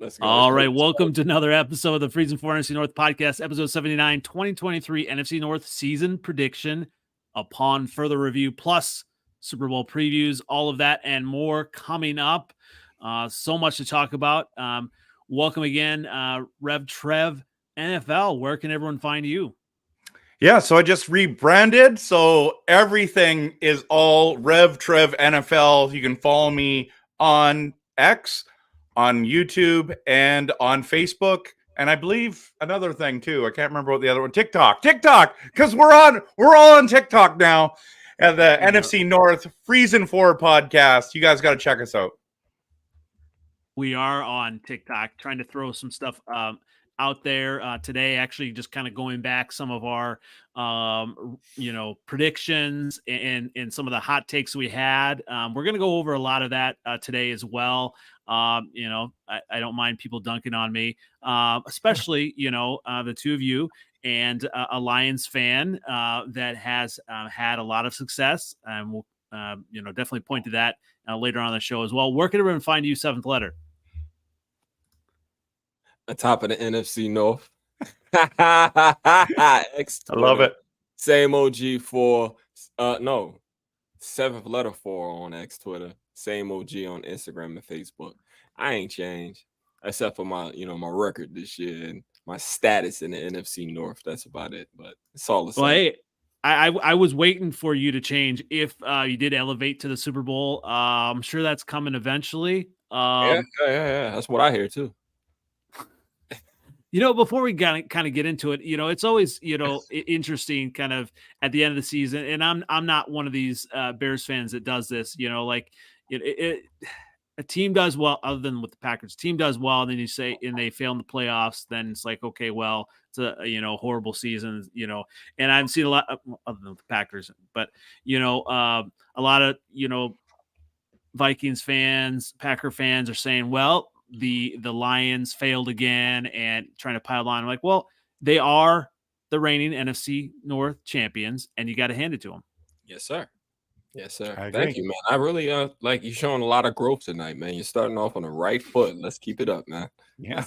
Let's go. All right. Welcome to another episode of the Freezn for NFC North Podcast, episode 79, 2023 NFC North season prediction upon further review, plus Super Bowl previews, all of that and more coming up. So much to talk about. Welcome again, Rev Trev NFL. Where can everyone find you? Yeah, so I just rebranded, so everything is all Rev Trev NFL. You can follow me on X, on YouTube, and on Facebook, and I believe another thing too. I can't remember what the other one. TikTok, because we're all on TikTok now. And the NFC North Freezn for Podcast. You guys got to check us out. We are on TikTok, trying to throw some stuff out there today, actually just kind of going back some of our predictions and some of the hot takes we had. We're going to go over a lot of that today as well. I don't mind people dunking on me, especially the two of you and a Lions fan that has had a lot of success, and we'll definitely point to that later on the show as well. Where can everyone find you, Seventh Letter? On top of the NFC North. I love it. Same OG for Seventh Letter 4 on X Twitter. Same OG on Instagram and Facebook. I ain't changed except for my my record this year and my status in the NFC North. That's about it. But it's all the same. Well, hey, I was waiting for you to change if you did elevate to the Super Bowl. I'm sure that's coming eventually. Yeah. That's what I hear too. Before we kind of get into it, it's always, interesting kind of at the end of the season. And I'm not one of these Bears fans that does this, a team does well, other than with the Packers. Team does well, and then you say, and they fail in the playoffs. Then it's like, okay, well, it's a horrible season, And I've seen a lot other than the Packers, but a lot of Vikings fans, Packer fans are saying, well, the Lions failed again and trying to pile on. I'm like, well, they are the reigning NFC North champions, and you got to hand it to them. Yes, sir. Thank you, man. I really like you showing a lot of growth tonight, man. You're starting off on the right foot. Let's keep it up, man. Yeah,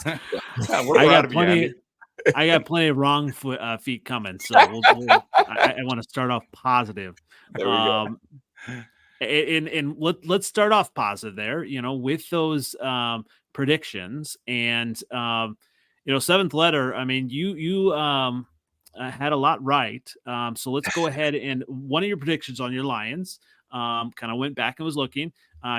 I got plenty of wrong feet coming, so I want to start off positive. There we go. And let's start off positive there, with those predictions and Seventh Letter. I mean, you had a lot right. So let's go ahead and one of your predictions on your Lions kind of went back and was looking.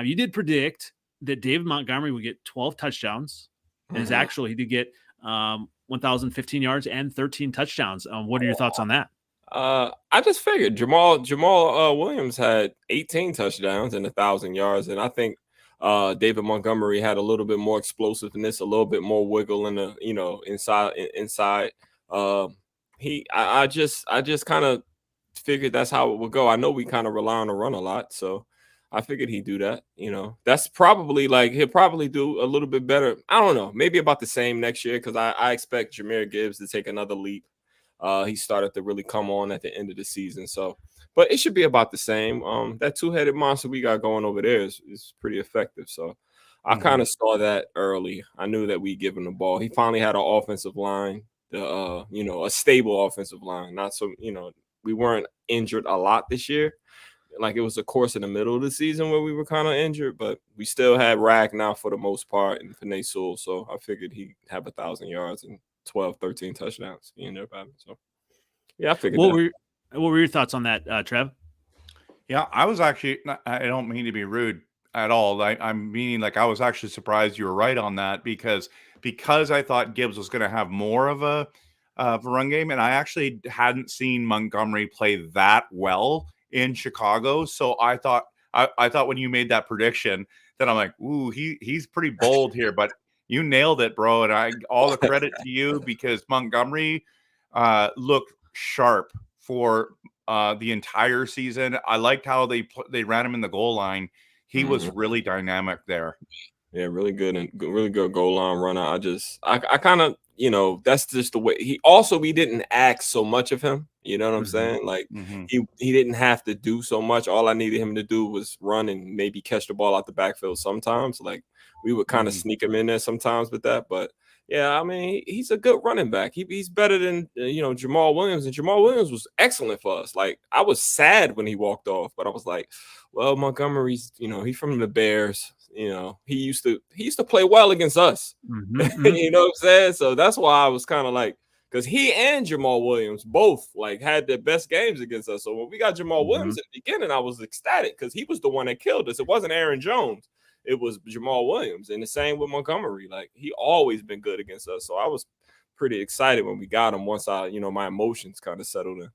You did predict that David Montgomery would get 12 touchdowns, and he did get 1,015 yards and 13 touchdowns. What are your thoughts on that? I just figured Jamal Williams had 18 touchdowns and 1,000 yards, and I think David Montgomery had a little bit more explosiveness, a little bit more wiggle in the inside. I just kind of figured that's how it would go. I know we kind of rely on the run a lot, so I figured he'd do that. That's probably he'll probably do a little bit better. I don't know, maybe about the same next year, because I expect Jahmyr Gibbs to take another leap. He started to really come on at the end of the season. So, but it should be about the same. That two-headed monster we got going over there is pretty effective. So I kind of saw that early. I knew that we'd give him the ball. He finally had an offensive line, a stable offensive line. Not so, we weren't injured a lot this year. Like it was a course in the middle of the season where we were kind of injured, but we still had Rag now for the most part and Penei Sewell. So I figured he'd have 1,000 yards and 12, 13 touchdowns. So yeah, I figured what were your thoughts on that, Trev? Yeah, I was actually, I don't mean to be rude at all. I'm meaning I was actually surprised you were right on that because I thought Gibbs was going to have more of a run game, and I actually hadn't seen Montgomery play that well in Chicago. So I thought when you made that prediction that I'm like, ooh, he's pretty bold here, but you nailed it, bro. And all the credit to you, because Montgomery looked sharp for the entire season. I liked how they ran him in the goal line. He was really dynamic there. Yeah, really good and really good goal line runner. I kind of, that's just the way we didn't ask so much of him. You know what I'm saying? He didn't have to do so much. All I needed him to do was run and maybe catch the ball out the backfield sometimes. we would kind of sneak him in there sometimes with that. But yeah, I mean, he's a good running back. He's better than Jamal Williams, and Jamal Williams was excellent for us. Like, I was sad when he walked off, but I was like, well, Montgomery's, he's from the Bears. He used to play well against us. You know what I'm saying? So that's why I was kind of like, because he and Jamal Williams both like had their best games against us. So when we got Jamal Williams at the beginning, I was ecstatic because he was the one that killed us. It wasn't Aaron Jones. It was Jamal Williams. And the same with Montgomery. Like, he always been good against us. So I was pretty excited when we got him once my emotions kind of settled in.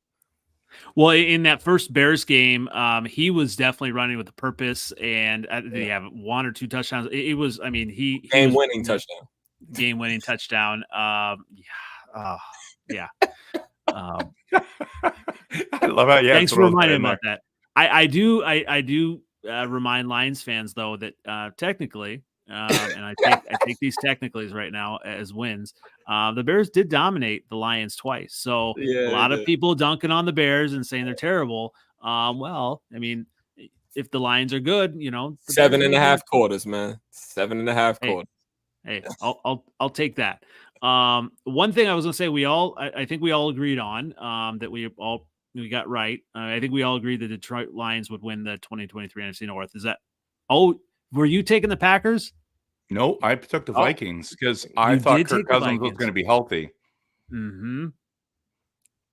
Well, in that first Bears game, he was definitely running with a purpose, and did he have 1 or 2 touchdowns? It was, I mean, he game-winning touchdown. Game-winning touchdown. Yeah. I love how you. Thanks for reminding me about that. I do remind Lions fans though that technically, and I take these technicallys right now as wins. The Bears did dominate the Lions twice, so a lot of people dunking on the Bears and saying they're terrible. Well, I mean, if the Lions are good, 7.5 quarters, man. 7.5 quarters. Hey, I'll take that. One thing I was gonna say, I think we all agreed on that we got right. I think we all agreed the Detroit Lions would win the 2023 NFC North. Is that? Oh, were you taking the Packers? No, I took the Vikings because I thought Kirk Cousins was going to be healthy. Mm-hmm.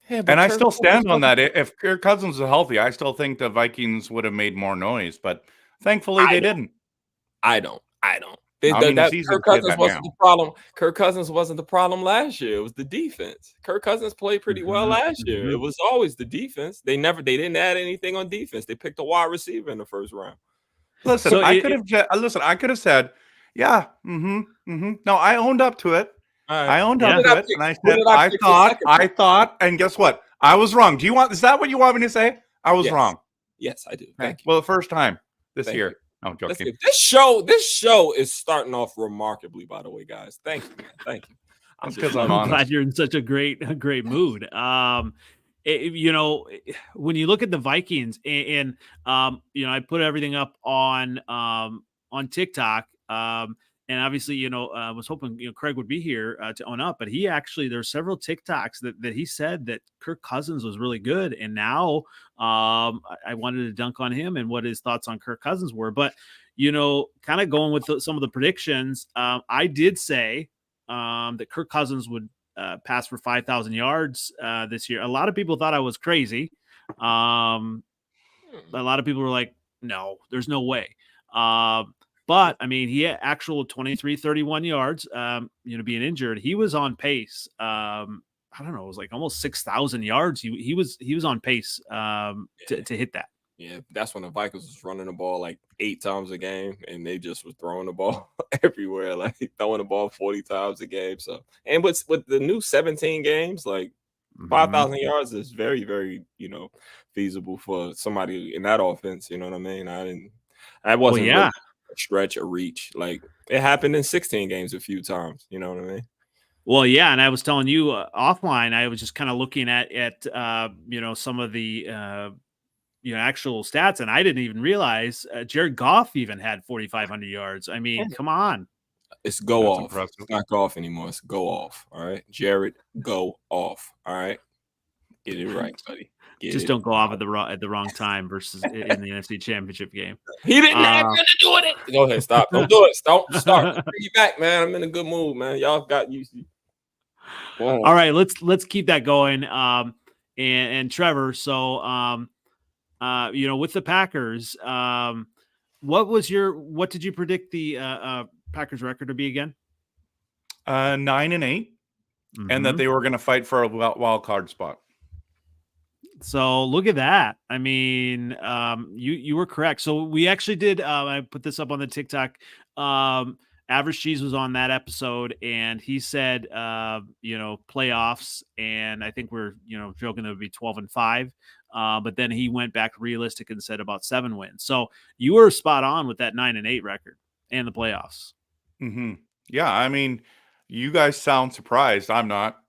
Yeah, and I still stand on that. If Kirk Cousins was healthy, I still think the Vikings would have made more noise, but thankfully they didn't. I don't. Kirk Cousins wasn't the problem. Kirk Cousins wasn't the problem last year. It was the defense. Kirk Cousins played pretty well last year. It was always the defense. They didn't add anything on defense. They picked a wide receiver in the first round. Listen, I could have said, yeah, no, I owned up to it. I owned up to it, and I said, I thought, and guess what? I was wrong. Is that what you want me to say? I was wrong. Yes, I do. Thank you. Well, the first time this year. I'm joking. This show is starting off remarkably, by the way, guys. Thank you, man. Thank you. I'm glad you're in such a great mood. When you look at the Vikings and I put everything up on TikTok. And obviously, I was hoping, Craig would be here to own up, but there's several TikToks that he said that Kirk Cousins was really good. And now I wanted to dunk on him and what his thoughts on Kirk Cousins were. But, kind of going with some of the predictions, I did say that Kirk Cousins would pass for 5,000 yards this year. A lot of people thought I was crazy. A lot of people were like, no, there's no way. But I mean, he had actual 23-31 yards, being injured. He was on pace. I don't know. It was like almost 6,000 yards. He was on pace to hit that. Yeah. That's when the Vikings was running the ball like 8 times a game and they just was throwing the ball everywhere, like throwing the ball 40 times a game. So, and with the new 17 games, like 5,000 yards is very, very, feasible for somebody in that offense. You know what I mean? I wasn't really stretch or reach. Like, it happened in 16 games a few times. You know what I mean? Well, yeah, and I was telling you offline, I was just kind of looking at some of the actual stats, and I didn't even realize Jared Goff even had 4,500 yards. I mean, come on. It's go off. Impressive. It's not Goff anymore. It's go off. All right, Jared, go off. All right, get it right, buddy. Just don't go off at the wrong time versus in the NFC Championship game. He didn't have nothing to do with it. Go ahead, stop. Don't do it. Don't start. Bring you back, man. I'm in a good mood, man. Y'all got used to. All right, let's keep that going. And Trevor, so with the Packers, what did you predict the Packers record to be again? 9-8, and that they were going to fight for a wild card spot. So look at that. I mean, you were correct. So we actually did. I put this up on the TikTok. AvgCheese was on that episode, and he said, playoffs, and I think we're joking that it would be 12-5. But then he went back realistic and said about 7 wins. So you were spot on with that 9-8 record and the playoffs. Mm-hmm. Yeah, I mean, you guys sound surprised. I'm not.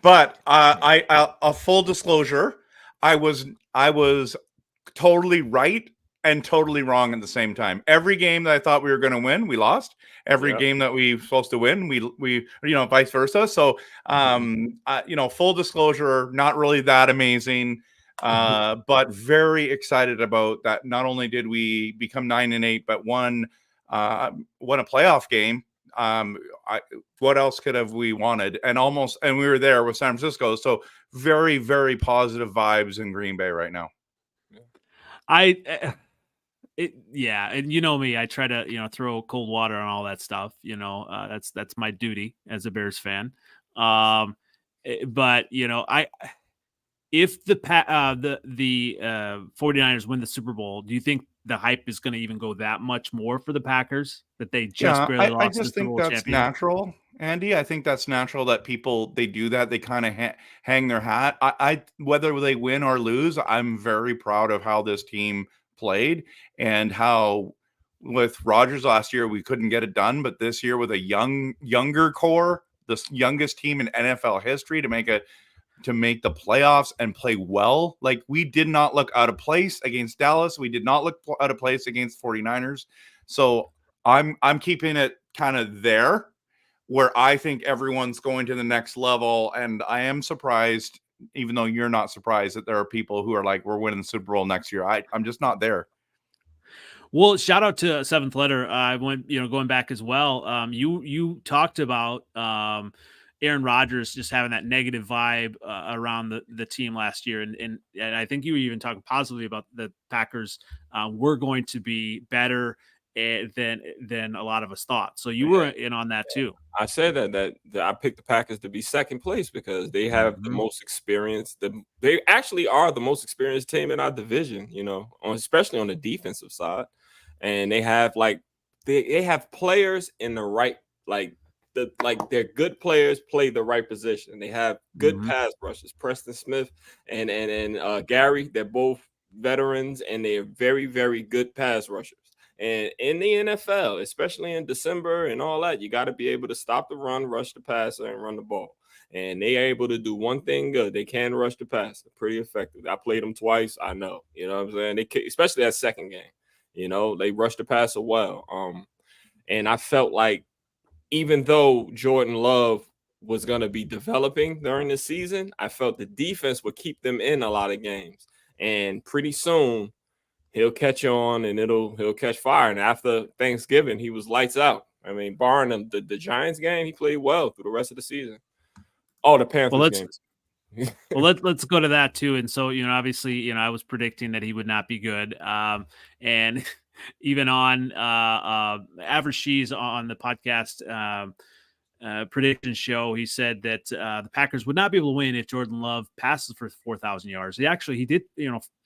But a full disclosure, I was totally right and totally wrong at the same time. Every game that I thought we were going to win, we lost. Every game that we were supposed to win, we vice versa. So, full disclosure, not really that amazing, but very excited about that. Not only did we become 9-8, but won a playoff game. What else could have we wanted? And we were there with San Francisco. So very, very positive vibes in Green Bay right now. And you know me, I try to, throw cold water on all that stuff. That's my duty as a Bears fan. But if the 49ers win the Super Bowl, do you think the hype is going to even go that much more for the Packers that they just barely lost? I just think that's natural, Andy. I think that's natural that they do that. They kind of hang their hat. I whether they win or lose, I'm very proud of how this team played and how with Rodgers last year we couldn't get it done, but this year with a younger core, the youngest team in NFL history to make the playoffs and play well. Like, we did not look out of place against Dallas. We did not look out of place against 49ers. So I'm keeping it kind of there where I think everyone's going to the next level. And I am surprised, even though you're not surprised, that there are people who are like, we're winning the Super Bowl next year. I'm just not there. Well, shout out to Seventh Letter. I went, going back as well. You talked about Aaron Rodgers just having that negative vibe around the team last year, and I think you were even talking positively about the Packers were going to be better than a lot of us thought. So you were in on that too. I said that I picked the Packers to be second place because they have the most experience. They actually are the most experienced team in our division, especially on the defensive side. And they have they have players in the right, they're good players play the right position. They have good pass rushers. Preston Smith and Gary, they're both veterans and they're very, very good pass rushers. And in the NFL, especially in December and all that, you got to be able to stop the run, rush the passer, and run the ball. And they are able to do one thing good. They can rush the passer pretty effective. I played them twice. I know. You know what I'm saying? Especially that second game. They rushed the passer well. And I felt like even though Jordan Love was going to be developing during the season, I felt the defense would keep them in a lot of games. And pretty soon, he'll catch on and he'll catch fire. And after Thanksgiving, he was lights out. I mean, barring the Giants game, he played well through the rest of the season. Oh, the Panthers game. Well, let's go to that too. And so, obviously, I was predicting that he would not be good. And even on AvgCheese on the podcast prediction show, he said that the Packers would not be able to win if Jordan Love passes for 4,000 yards. He did,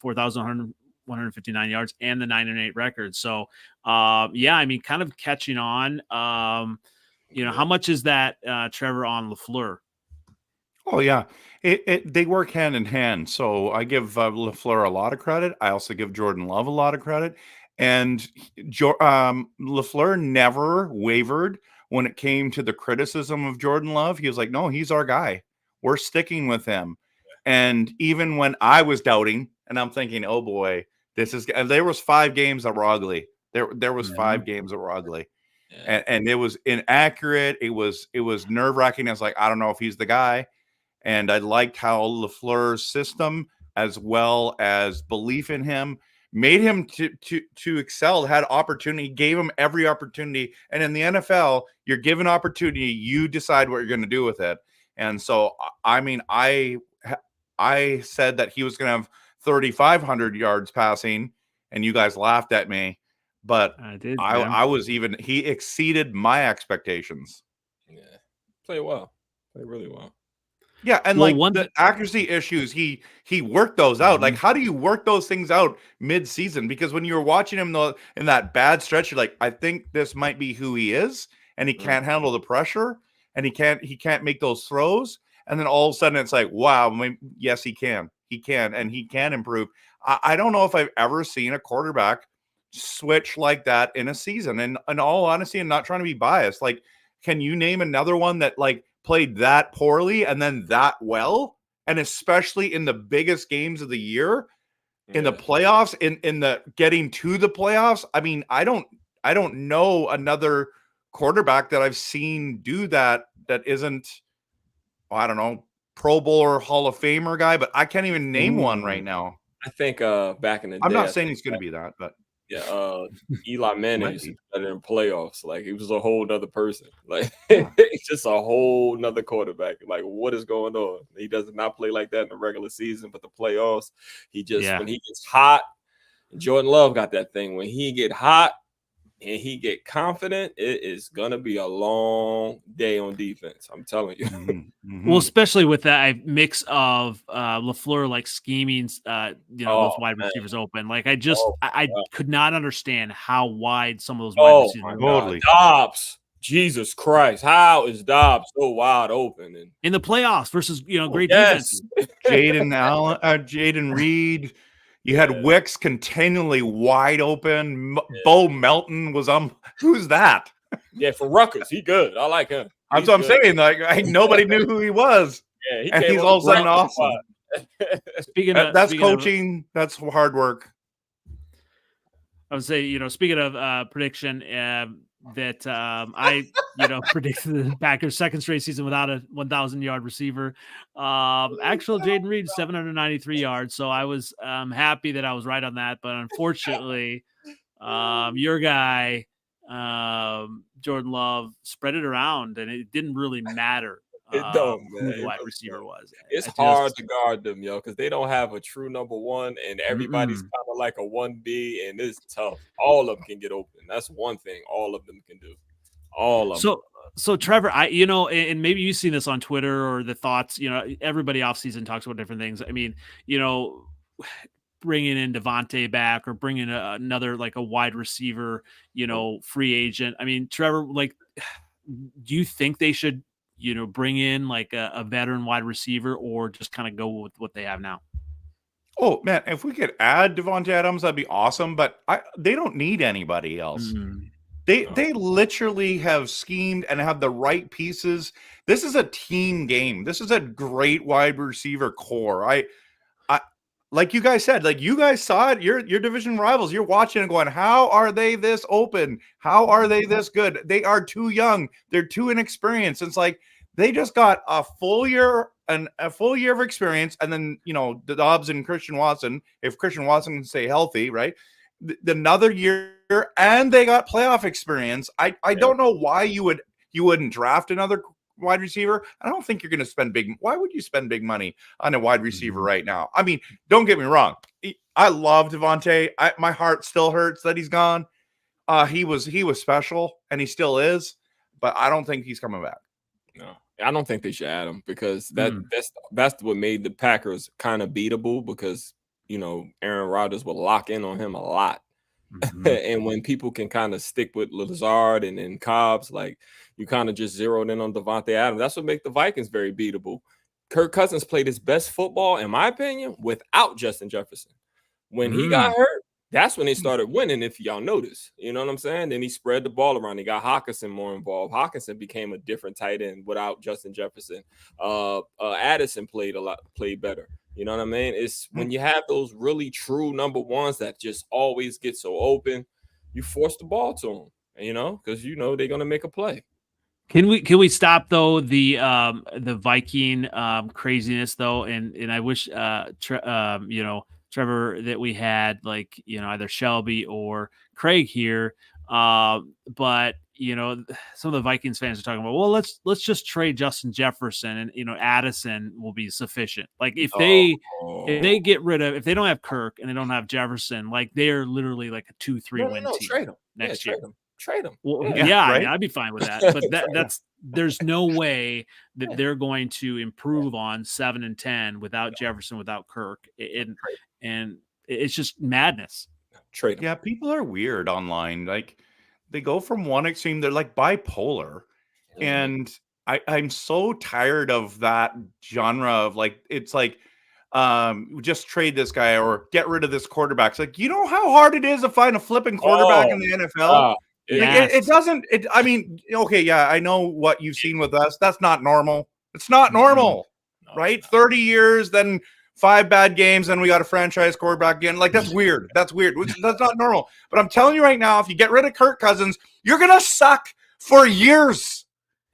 4,159 yards and the 9-8 record. So, kind of catching on. How much is that, Trevor, on LaFleur? Oh yeah, they work hand in hand. So I give LaFleur a lot of credit. I also give Jordan Love a lot of credit. And LaFleur never wavered when it came to the criticism of Jordan Love. He was like, "No, he's our guy. We're sticking with him." And even when I was doubting, and I'm thinking, "Oh boy, there was 5 games that were ugly. There was 5 games that were ugly." Yeah. And it was inaccurate. It was nerve-wracking. I was like, I don't know if he's the guy. And I liked how LaFleur's system, as well as belief in him, made him to excel, had opportunity, gave him every opportunity. And in the NFL, you're given opportunity, you decide what you're going to do with it. And so, I mean, I said that he was going to have 3,500 yards passing, and you guys laughed at me. But he exceeded my expectations. Yeah. Play well. Play really well. Yeah, and the accuracy issues, he worked those out. Like, how do you work those things out mid-season? Because when you were watching him in that bad stretch, you're like, I think this might be who he is, and he can't handle the pressure, and he can't make those throws. And then all of a sudden, it's like, wow, yes, he can, and he can improve. I don't know if I've ever seen a quarterback switch like that in a season. And in all honesty, I'm not trying to be biased. Like, can you name another one that played that poorly and then that well, and especially in the biggest games of the year? in the playoffs, in the getting to the playoffs. I mean, I don't know another quarterback that I've seen do that isn't, I don't know, Pro Bowl or Hall of Famer guy, but I can't even name one right now. I think back in the day, I'm not saying he's going to be that, but Eli Manning used to be better in playoffs. Like, he was a whole nother person. Like, Yeah. he's just a whole nother quarterback. Like, what is going on? He does not play like that in the regular season, but the playoffs, when he gets hot, Jordan Love got that thing. When he get hot and he get confident, it is gonna be a long day on defense. I'm telling you. Mm-hmm. Well, especially with that mix of LaFleur like scheming, those wide receivers open. Like, I could not understand how wide some of those wide receivers were. Totally. Dobbs, Jesus Christ, how is Dobbs so wide open and in the playoffs versus great defense? Jaden Reed. You had Wicks continually wide open. Bo Melton was who's that? Yeah, for Rutgers, he good. I like him. That's what I'm saying. Like, nobody knew who he was. Yeah, he's all of a sudden awesome. That's coaching. That's hard work. I would say, speaking of prediction, that I predicted the Packers' second straight season without a 1,000-yard receiver. Actual Jaden Reed 793 yards, so I was happy that I was right on that. But unfortunately, your guy Jordan Love spread it around, and it didn't really matter who the wide receiver was. It's hard to guard them, because they don't have a true number one, and everybody's kind of like a 1B, and it's tough. All of them can get open. That's one thing all of them can do. All of them. So Trevor, and maybe you've seen this on Twitter or the thoughts, everybody offseason talks about different things. I mean, bringing in Devontae back or bringing another, like a wide receiver, free agent. I mean, Trevor, like, do you think they should, bring in like a veteran wide receiver, or just kind of go with what they have now? Oh man, if we could add Devontae Adams, that'd be awesome. But they don't need anybody else. They literally have schemed and have the right pieces. This is a team game. This is a great wide receiver core. I like you guys said, like you guys saw it. Your division rivals. You're watching and going, how are they this open? How are they this good? They are too young. They're too inexperienced. It's like they just got a full year of experience, and then the Dobbs and Christian Watson. If Christian Watson can stay healthy, right? Another year, and they got playoff experience. I don't know why you wouldn't draft another wide receiver. I don't think you're going to spend why would you spend big money on a wide receiver right now? I mean, don't get me wrong. I love Devontae. My heart still hurts that he's gone. He was special, and he still is, but I don't think he's coming back. No, I don't think they should add him, because that's what made the Packers kind of beatable, because Aaron Rodgers will lock in on him a lot. And when people can kind of stick with Lazard and Cobbs, like, you kind of just zeroed in on Devontae Adams. That's what makes the Vikings very beatable. Kirk Cousins played his best football, in my opinion, without Justin Jefferson. When he got hurt, that's when they started winning, if y'all notice. You know what I'm saying? Then he spread the ball around. He got Hockenson more involved. Hockenson became a different tight end without Justin Jefferson. Addison played better. You know what I mean? It's when you have those really true number ones that just always get so open, you force the ball to them, because they're going to make a play. Can we stop though the Viking craziness though, and I wish Trevor, that we had like either Shelby or Craig here, but some of the Vikings fans are talking about, well, let's just trade Justin Jefferson, and Addison will be sufficient. Like if they get rid of, if they don't have Kirk and they don't have Jefferson, like they're literally like a 2-3 win team trade them next year. Trade them. Well, right? I mean, I'd be fine with that. But there's no way that they're going to improve on 7-10 without Jefferson, without Kirk, and it's just madness. Trade them. Yeah, people are weird online. Like they go from one extreme, they're like bipolar, and I'm so tired of that genre of like, it's like just trade this guy or get rid of this quarterback. It's like, how hard it is to find a flipping quarterback in the NFL. It doesn't. I mean, okay, yeah, I know what you've seen with us. That's not normal. It's not normal, right? 30 years, then 5 bad games, and we got a franchise quarterback again. Like, that's weird. That's weird. That's not normal. But I'm telling you right now, if you get rid of Kirk Cousins, you're going to suck for years.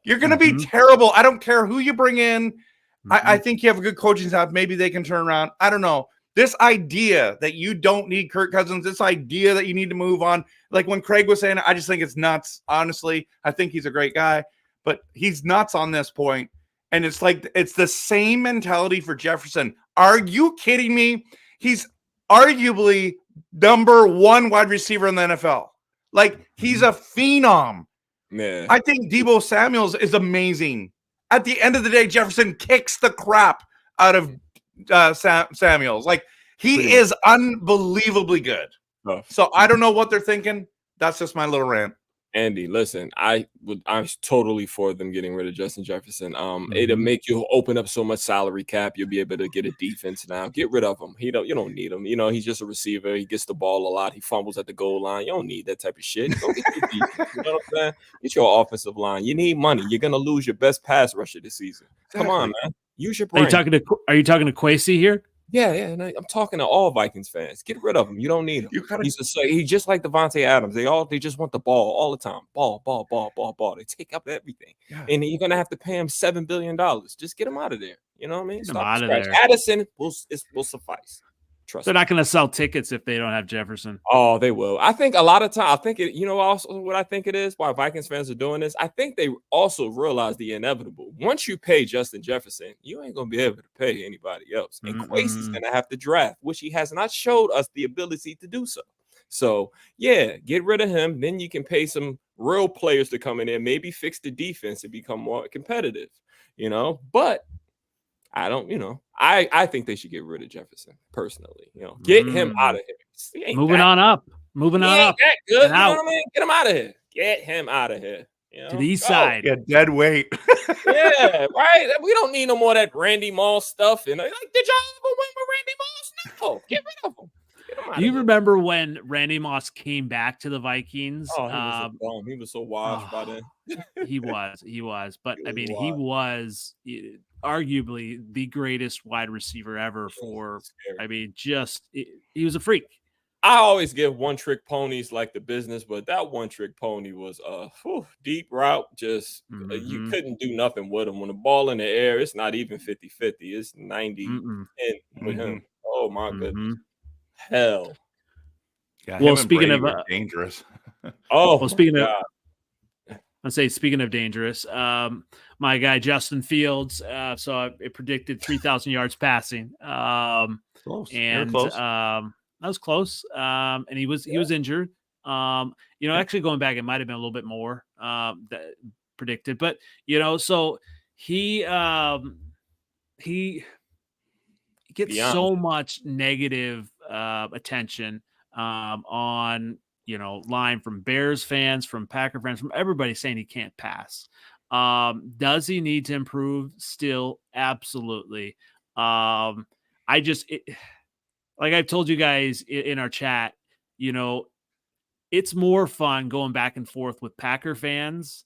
You're going to be terrible. I don't care who you bring in. I think you have a good coaching staff. Maybe they can turn around. I don't know. This idea that you don't need Kirk Cousins, this idea that you need to move on, like when Craig was saying, I just think it's nuts. Honestly, I think he's a great guy, but he's nuts on this point. And it's like, it's the same mentality for Jefferson. Are you kidding me? He's arguably number 1 wide receiver in the NFL. Like, he's a phenom. Man. I think Deebo Samuels is amazing. At the end of the day, Jefferson kicks the crap out of Samuels. Like, he is unbelievably good. So I don't know what they're thinking. That's just my little rant. Andy, listen, I'm totally for them getting rid of Justin Jefferson. It'll make you open up so much salary cap. You'll be able to get a defense now. Get rid of him. You don't need him. He's just a receiver. He gets the ball a lot. He fumbles at the goal line. You don't need that type of shit. Go get your defense. You know what I'm saying? Get your offensive line. You need money. You're gonna lose your best pass rusher this season. Exactly. Come on, man. Use your brain. Are you talking to Kwesi here? Yeah. And I'm talking to all Vikings fans. Get rid of him. You don't need him. He's just like Devontae Adams. They just want the ball all the time. Ball. They take up everything. Yeah. And you're gonna have to pay him $7 billion. Just get him out of there. You know what I mean? Get him out of there. Addison will suffice. They're not going to sell tickets if they don't have Jefferson. Oh, they will. I think a lot of time. Also what I think it is why Vikings fans are doing this. I think they also realize the inevitable. Once you pay Justin Jefferson, you ain't going to be able to pay anybody else. And Kwesi's going to have to draft, which he has not showed us the ability to do so. So, yeah, get rid of him. Then you can pay some real players to come in there, maybe fix the defense and become more competitive, But I don't, I think they should get rid of Jefferson personally. Get him out of here. Moving on up. That good. You know what I mean? Get him out of here. Get him out of here. To the east side. Yeah, dead weight. Yeah, right. We don't need no more of that Randy Moss stuff. And did y'all ever win with Randy Moss? No, get rid of him. Do you remember when Randy Moss came back to the Vikings? Oh, he was so washed by then. He was. But I mean, he was arguably the greatest wide receiver ever he was a freak. I always give one-trick ponies like the business, but that one-trick pony was a deep route. Just you couldn't do nothing with him. When the ball in the air, it's not even 50-50. It's 90-10 with him. Oh, my goodness. Hell. Yeah, well, speaking of dangerous. Speaking of dangerous, my guy Justin Fields. So it predicted 3,000 yards passing. Close. And close. That was close. And he was injured. Actually going back, it might have been a little bit more that predicted, but so he gets so much negative attention on line from Bears fans, from Packer fans, from everybody saying he can't pass. Does he need to improve? Still, absolutely. Like I've told you guys in our chat, it's more fun going back and forth with Packer fans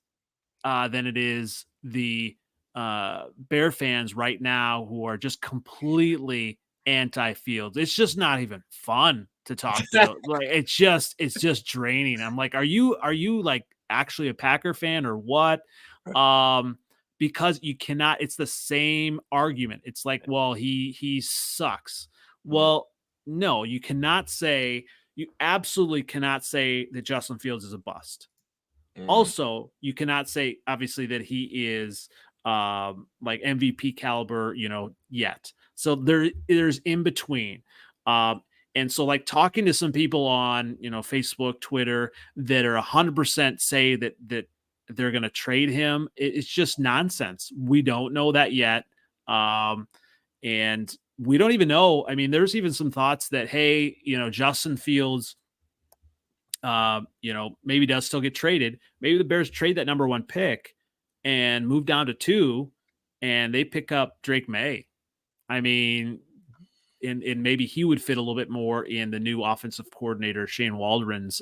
than it is the Bear fans right now who are just completely anti-Fields. It's just not even fun to talk to. Like it's just draining. I'm like, are you like actually a Packer fan or what? Because you cannot. It's the same argument. It's like, well, he sucks. Well, no, you cannot say. You absolutely cannot say that Justin Fields is a bust. Also, you cannot say obviously that he is like MVP caliber, yet. So there's in between. And so like talking to some people on, Facebook, Twitter that are 100% say that they're going to trade him. It's just nonsense. We don't know that yet. And we don't even know. I mean, there's even some thoughts that, hey, Justin Fields, maybe does still get traded. Maybe the Bears trade that number 1 pick and move down to 2 and they pick up Drake May. I mean, and maybe he would fit a little bit more in the new offensive coordinator, Shane Waldron's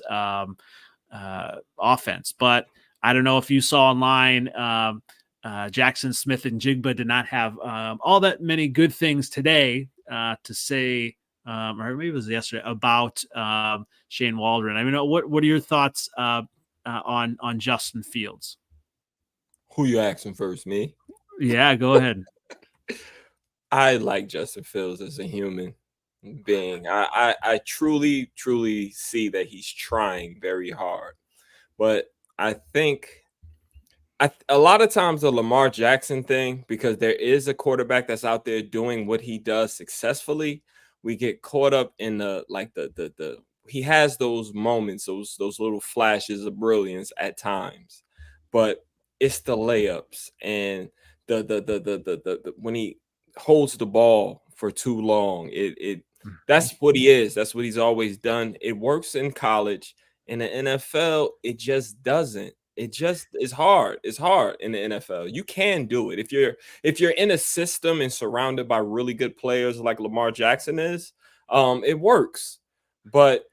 offense. But I don't know if you saw online, Jackson Smith and Jigba did not have all that many good things today to say, or maybe it was yesterday, about Shane Waldron. I mean, what are your thoughts on Justin Fields? Who you asking first, me? Yeah, go ahead. I like Justin Fields as a human being. I truly see that he's trying very hard, but I think a lot of times the Lamar Jackson thing, because there is a quarterback that's out there doing what he does successfully, we get caught up in the he has those moments, those little flashes of brilliance at times, but it's the layups and the when he holds the ball for too long. That's what he is. That's what he's always done. It works in college. In the NFL, it just doesn't. It just is hard. It's hard in the NFL. You can do it if you're in a system and surrounded by really good players like Lamar Jackson is. It works. But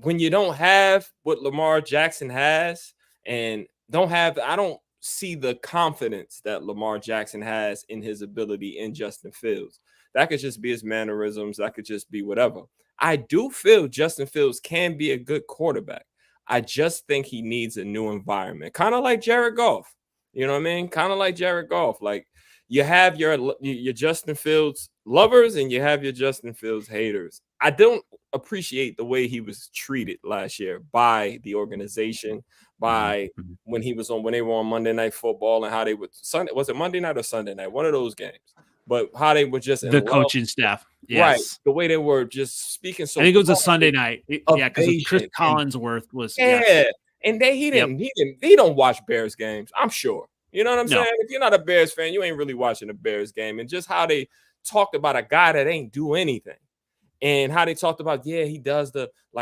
when you don't have what Lamar Jackson has and I don't see the confidence that Lamar Jackson has in his ability in Justin Fields. That could just be his mannerisms. That could just be whatever. I do feel Justin Fields can be a good quarterback. I just think he needs a new environment, kind of like Jared Goff. You know what I mean? Kind of like Jared Goff. Like you have your Justin Fields lovers and you have your Justin Fields haters. I don't appreciate the way he was treated last year by the organization, by when they were on Monday Night Football and how they would was it Monday night or Sunday night? One of those games. But how they were just the coaching staff, yes. Right? The way they were just speaking. So I think it was a Sunday night, yeah, because Chris Collinsworth was, and he don't watch Bears games. I'm sure. You know what I'm saying? If you're not a Bears fan, you ain't really watching a Bears game. And just how they talked about a guy that ain't do anything, and how they talked about, he does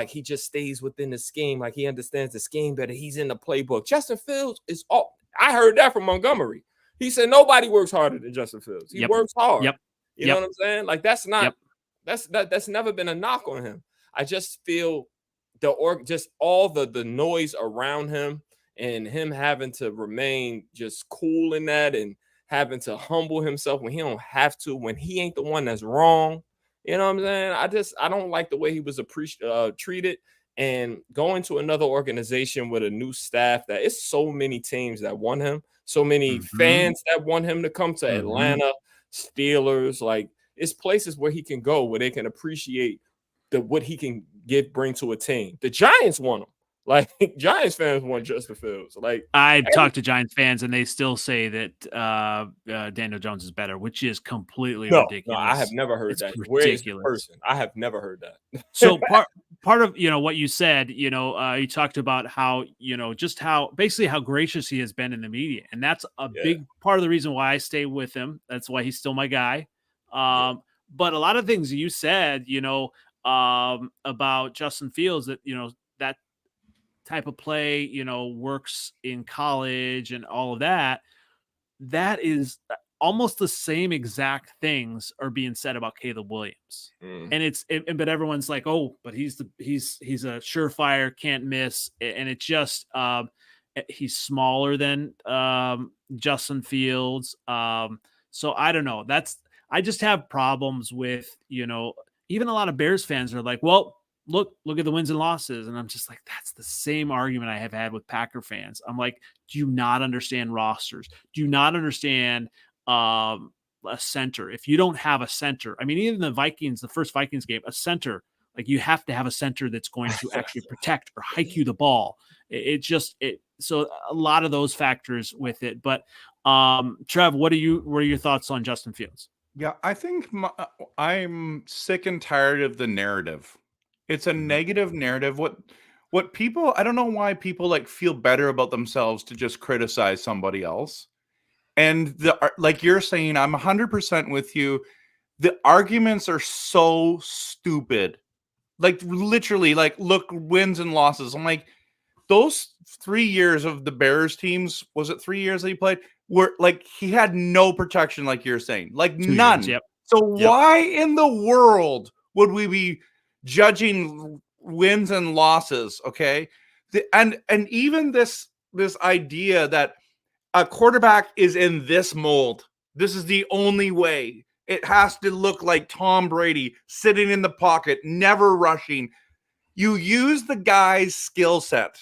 he just stays within the scheme, like he understands the scheme better. He's in the playbook. Justin Fields is all. I heard that from Montgomery. He said nobody works harder than Justin Fields. He works hard. You know what I'm saying? Like that's not that's never been a knock on him. I just feel just all the noise around him and him having to remain just cool in that and having to humble himself when he don't have to, when he ain't the one that's wrong. You know what I'm saying? I don't like the way he was treated. And going to another organization with a new staff, that it's so many teams that want him, so many fans that want him to come to Atlanta, Steelers. Like it's places where he can go where they can appreciate what he can bring to a team. The Giants want him. Like Giants fans want Justin Fields. Like I talked to Giants fans and they still say that Daniel Jones is better, which is completely ridiculous. No, I have never heard that. Where is the person? I have never heard that. So part of what you said, you talked about how just how gracious he has been in the media, and that's a big part of the reason why I stay with him. That's why he's still my guy. But a lot of things you said, about Justin Fields, that that type of play, works in college and all of that. That is almost the same exact things are being said about Caleb Williams. And but everyone's like, oh, but he's a surefire, can't miss. And it's just, he's smaller than Justin Fields. So I don't know. I just have problems with, even a lot of Bears fans are like, well, look at the wins and losses. And I'm just like, that's the same argument I have had with Packer fans. I'm like, do you not understand rosters? Do you not understand a center? If you don't have a center, I mean, even the Vikings, the first Vikings game, a center, like you have to have a center that's going to actually protect or hike you the ball. So a lot of those factors with it. But Trev, what are your thoughts on Justin Fields? Yeah, I think I'm sick and tired of the narrative. It's a negative narrative. What people, I don't know why people feel better about themselves to just criticize somebody else. And like you're saying, I'm 100% with you. The arguments are so stupid. Like literally, look, wins and losses. I'm like, those 3 years of the Bears teams, was it 3 years that he played? Were he had no protection, like you're saying, none. Years, So why in the world would we be judging wins and losses? Okay. And even this idea that a quarterback is in this mold, this is the only way. It has to look like Tom Brady sitting in the pocket, never rushing. You use the guy's skill set.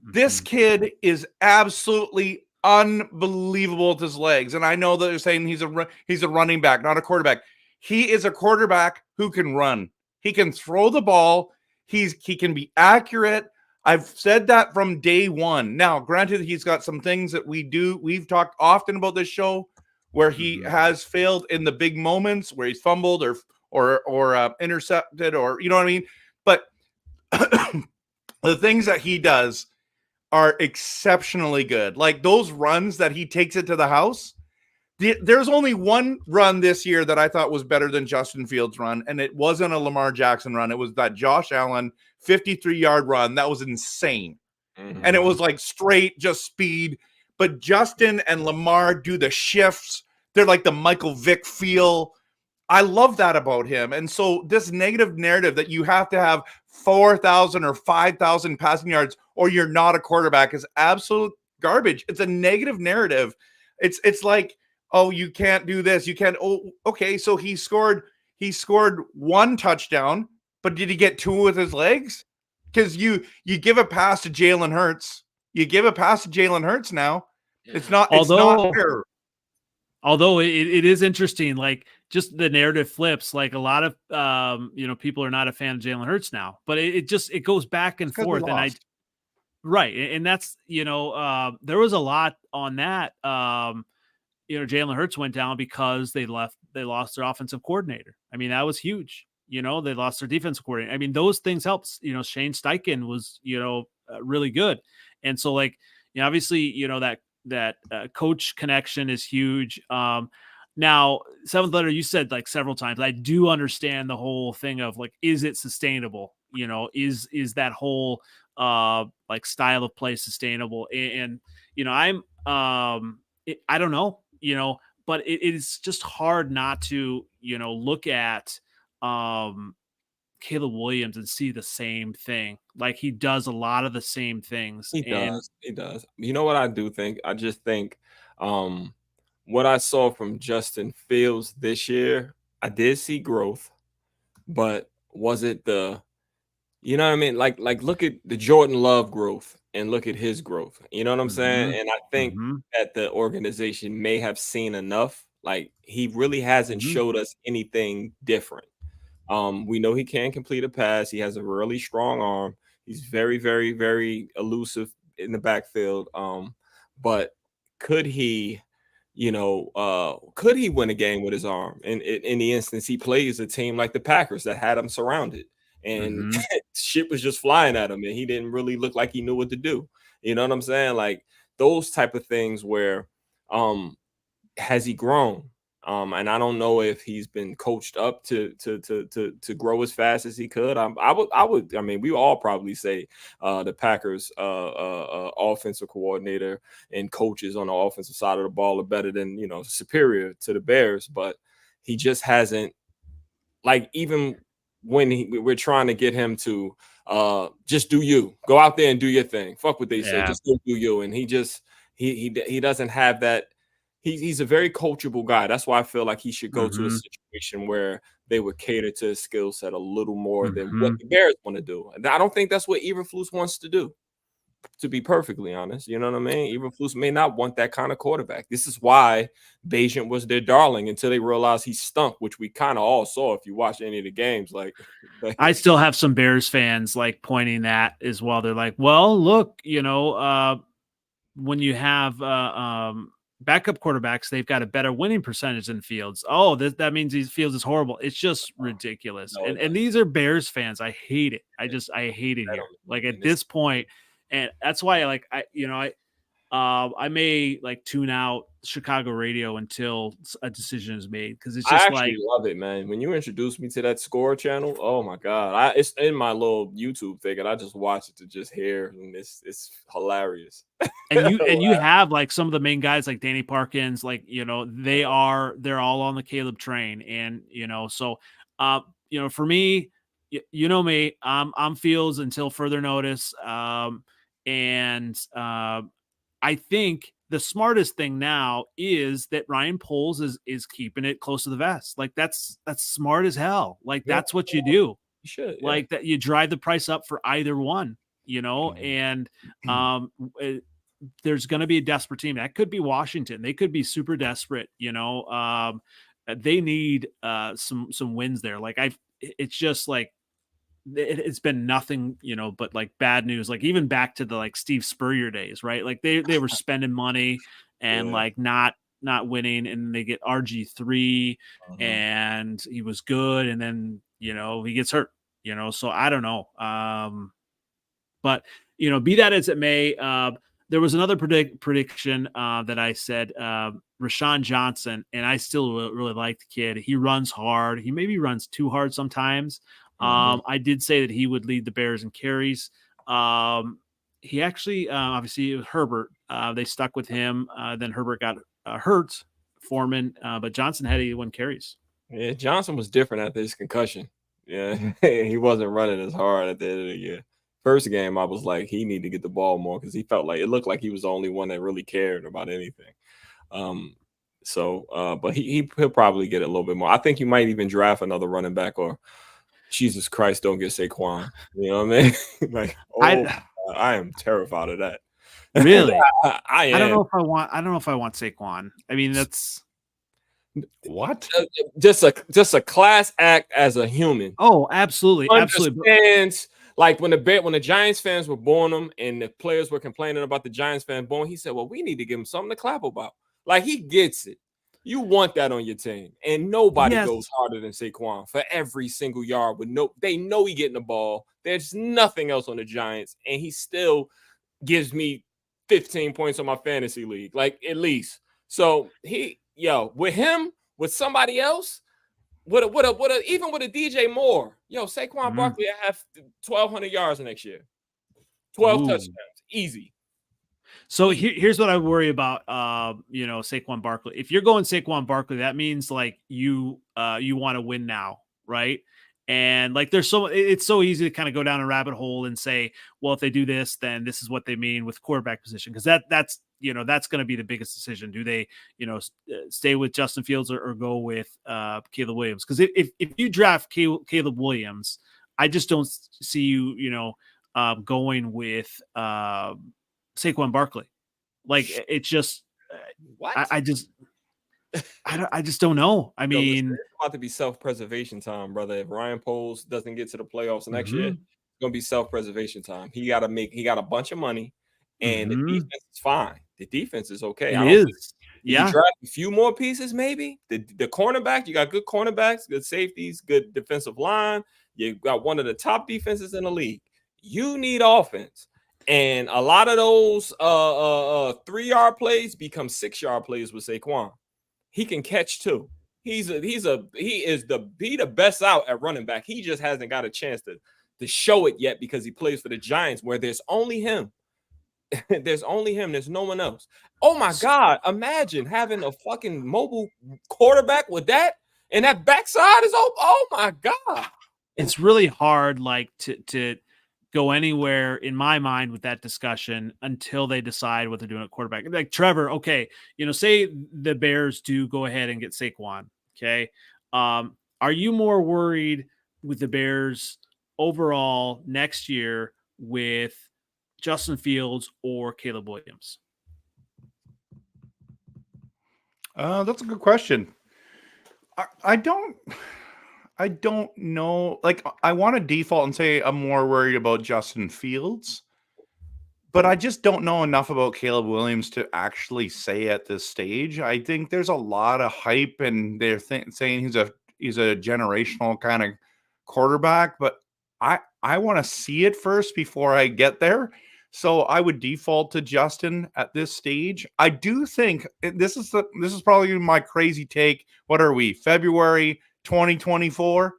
This kid is absolutely unbelievable with his legs. And I know that they're saying he's a running back, not a quarterback. He is a quarterback who can run. He can throw the ball. He can be accurate. I've said that from day one. Now, granted, he's got some things that we've talked often about this show where he has failed in the big moments where he's fumbled or intercepted, or you know what I mean? But the things that he does are exceptionally good. Like those runs that he takes it to the house. There's only one run this year that I thought was better than Justin Fields' run, and it wasn't a Lamar Jackson run. It was that Josh Allen 53-yard run. That was insane. And it was like straight, just speed. But Justin and Lamar do the shifts. They're like the Michael Vick feel. I love that about him. And so this negative narrative that you have to have 4,000 or 5,000 passing yards or you're not a quarterback is absolute garbage. It's a negative narrative. It's like, oh, you can't do this. You can't. Oh, okay. So he scored one touchdown, but did he get two with his legs? Because you give a pass to Jalen Hurts. You give a pass to Jalen Hurts now. It's not fair. Although it is interesting, like just the narrative flips, like a lot of people are not a fan of Jalen Hurts now, but it goes back and forth. And and that's there was a lot on that. Jalen Hurts went down because they lost their offensive coordinator. I mean, that was huge. They lost their defensive coordinator. I mean, those things helps. Shane Steichen was really good, and so obviously that coach connection is huge. Now, Seventh Letter, you said like several times, I do understand the whole thing of like, is it sustainable? Is that whole like style of play sustainable? And I don't know, but it is just hard not to, look at Caleb Williams and see the same thing. Like he does a lot of the same things. He does. You know what I do think? I just think what I saw from Justin Fields this year, I did see growth, but was it you know what I mean? Like look at the Jordan Love growth and look at his growth. You know what I'm saying? And I think that the organization may have seen enough. Like he really hasn't showed us anything different. We know he can complete a pass. He has a really strong arm. He's very, very, very elusive in the backfield. But could he, could he win a game with his arm? And in the instance, he plays a team like the Packers that had him surrounded, and shit was just flying at him, and he didn't really look like he knew what to do. You know what I'm saying? Like those type of things where, has he grown? And I don't know if he's been coached up to grow as fast as he could. I mean, we all probably say the Packers offensive coordinator and coaches on the offensive side of the ball are better than, superior to the Bears, but he just hasn't, like, even when we're trying to get him to just go out there and do your thing. Fuck what they say, just go do you. And he doesn't have that. He's a very coachable guy. That's why I feel like he should go to a situation where they would cater to his skill set a little more than what the Bears want to do. And I don't think that's what Eberflus wants to do, to be perfectly honest. You know what I mean? Eberflus may not want that kind of quarterback. This is why Bayesian was their darling until they realized he stunk, which we kind of all saw if you watch any of the games. Like I still have some Bears fans like pointing that as well. They're like, well, look, when you have backup quarterbacks, they've got a better winning percentage than Fields. Oh, that means Fields is horrible. It's just ridiculous. No, and these are Bears fans. I hate it. I hate it here. Like at this point, and that's why I may like tune out Chicago radio until a decision is made, because it's just I love it, man. When you introduced me to that Score channel, oh my god, it's in my little YouTube thing, and I just watch it to just hear, and it's hilarious. And you have like some of the main guys like Danny Parkins, like they're all on the Caleb train, and so for me, me, I'm Fields until further notice, and I think the smartest thing now is that Ryan Poles is keeping it close to the vest. Like that's smart as hell. Like that's what you do. You should, like that you drive the price up for either one, and there's going to be a desperate team. That could be Washington. They could be super desperate, they need some wins there. Like it's just like, it's been nothing, but like bad news, like even back to the like Steve Spurrier days, right? Like they were spending money and like not winning, and they get RG3 and he was good, and then he gets hurt, so I don't know. But be that as it may, there was another prediction that I said, Rashawn Johnson, and I still really like the kid. He runs hard. He maybe runs too hard sometimes. I did say that he would lead the Bears in carries. He actually, obviously, it was Herbert. They stuck with him. Then Herbert got hurt, Foreman, but Johnson had 81 carries. Yeah, Johnson was different after his concussion. Yeah, he wasn't running as hard at the end of the year. First game, I was like, he need to get the ball more because he felt like it looked like he was the only one that really cared about anything. But he'll probably get it a little bit more. I think you might even draft another running back, or Jesus Christ, don't get Saquon. You know what I mean? Like, I am terrified of that. Really? I am. I don't know if I want Saquon. I mean, that's what? Just a class act as a human. Oh, absolutely. Understands, like when the Giants fans were booing him and the players were complaining about the Giants fan booing, he said, well, we need to give him something to clap about. Like, he gets it. You want that on your team, and nobody goes harder than Saquon for every single yard. They know he getting the ball. There's nothing else on the Giants, and he still gives me 15 points on my fantasy league, like at least. So with him, with somebody else, even with a DJ Moore, Saquon Barkley have 1,200 yards next year, 12 touchdowns, easy. So here's what I worry about, Saquon Barkley. If you're going Saquon Barkley, that means like you want to win now, right? And like it's so easy to kind of go down a rabbit hole and say, well, if they do this, then this is what they mean with quarterback position, because that's going to be the biggest decision. Do they stay with Justin Fields or go with Caleb Williams? Because if you draft Caleb Williams, I just don't see you going with Saquon Barkley. Like, it's just what I just don't know. I mean, it's about to be self-preservation time, brother. If Ryan Poles doesn't get to the playoffs next year, it's gonna be self-preservation time. He got a bunch of money, and the defense is fine. The defense is okay. It is. You draft a few more pieces, maybe. The cornerback, you got good cornerbacks, good safeties, good defensive line. You got one of the top defenses in the league. You need offense. And a lot of those 3-yard plays become 6-yard plays with Saquon. He can catch too. He is the best out at running back. He just hasn't got a chance to show it yet because he plays for the Giants, where there's only him. There's only him. There's no one else. Oh my God! Imagine having a fucking mobile quarterback with that, and that backside is open. Oh my God! It's really hard, like to go anywhere in my mind with that discussion until they decide what they're doing at quarterback. Like Trevor, okay, say the Bears do go ahead and get Saquon. Okay. Are you more worried with the Bears overall next year with Justin Fields or Caleb Williams? That's a good question. I don't know. Like, I want to default and say I'm more worried about Justin Fields, but I just don't know enough about Caleb Williams to actually say at this stage. I think there's a lot of hype, and they're saying he's a generational kind of quarterback, but I want to see it first before I get there. So I would default to Justin at this stage. I do think this is probably my crazy take. What are we? February 2024.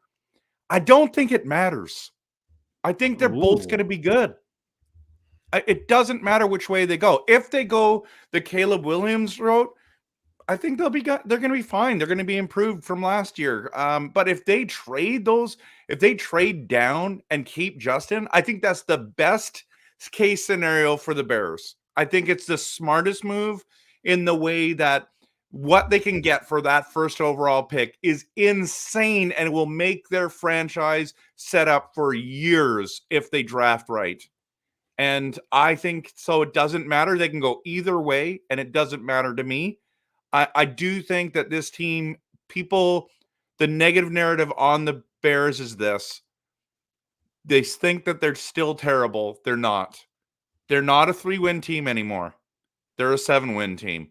I don't think it matters. I think they're both going to be good. It doesn't matter which way they go. If they go the Caleb Williams route, I think they're going to be fine. They're going to be improved from last year. But if they trade down and keep Justin, I think that's the best case scenario for the Bears. I think it's the smartest move in the way that what they can get for that first overall pick is insane and will make their franchise set up for years if they draft right. And I think so. It doesn't matter. They can go either way, and it doesn't matter to me. I do think that this team, the negative narrative on the Bears is this. They think that they're still terrible. They're not. They're not a 3-win team anymore. They're a 7-win team.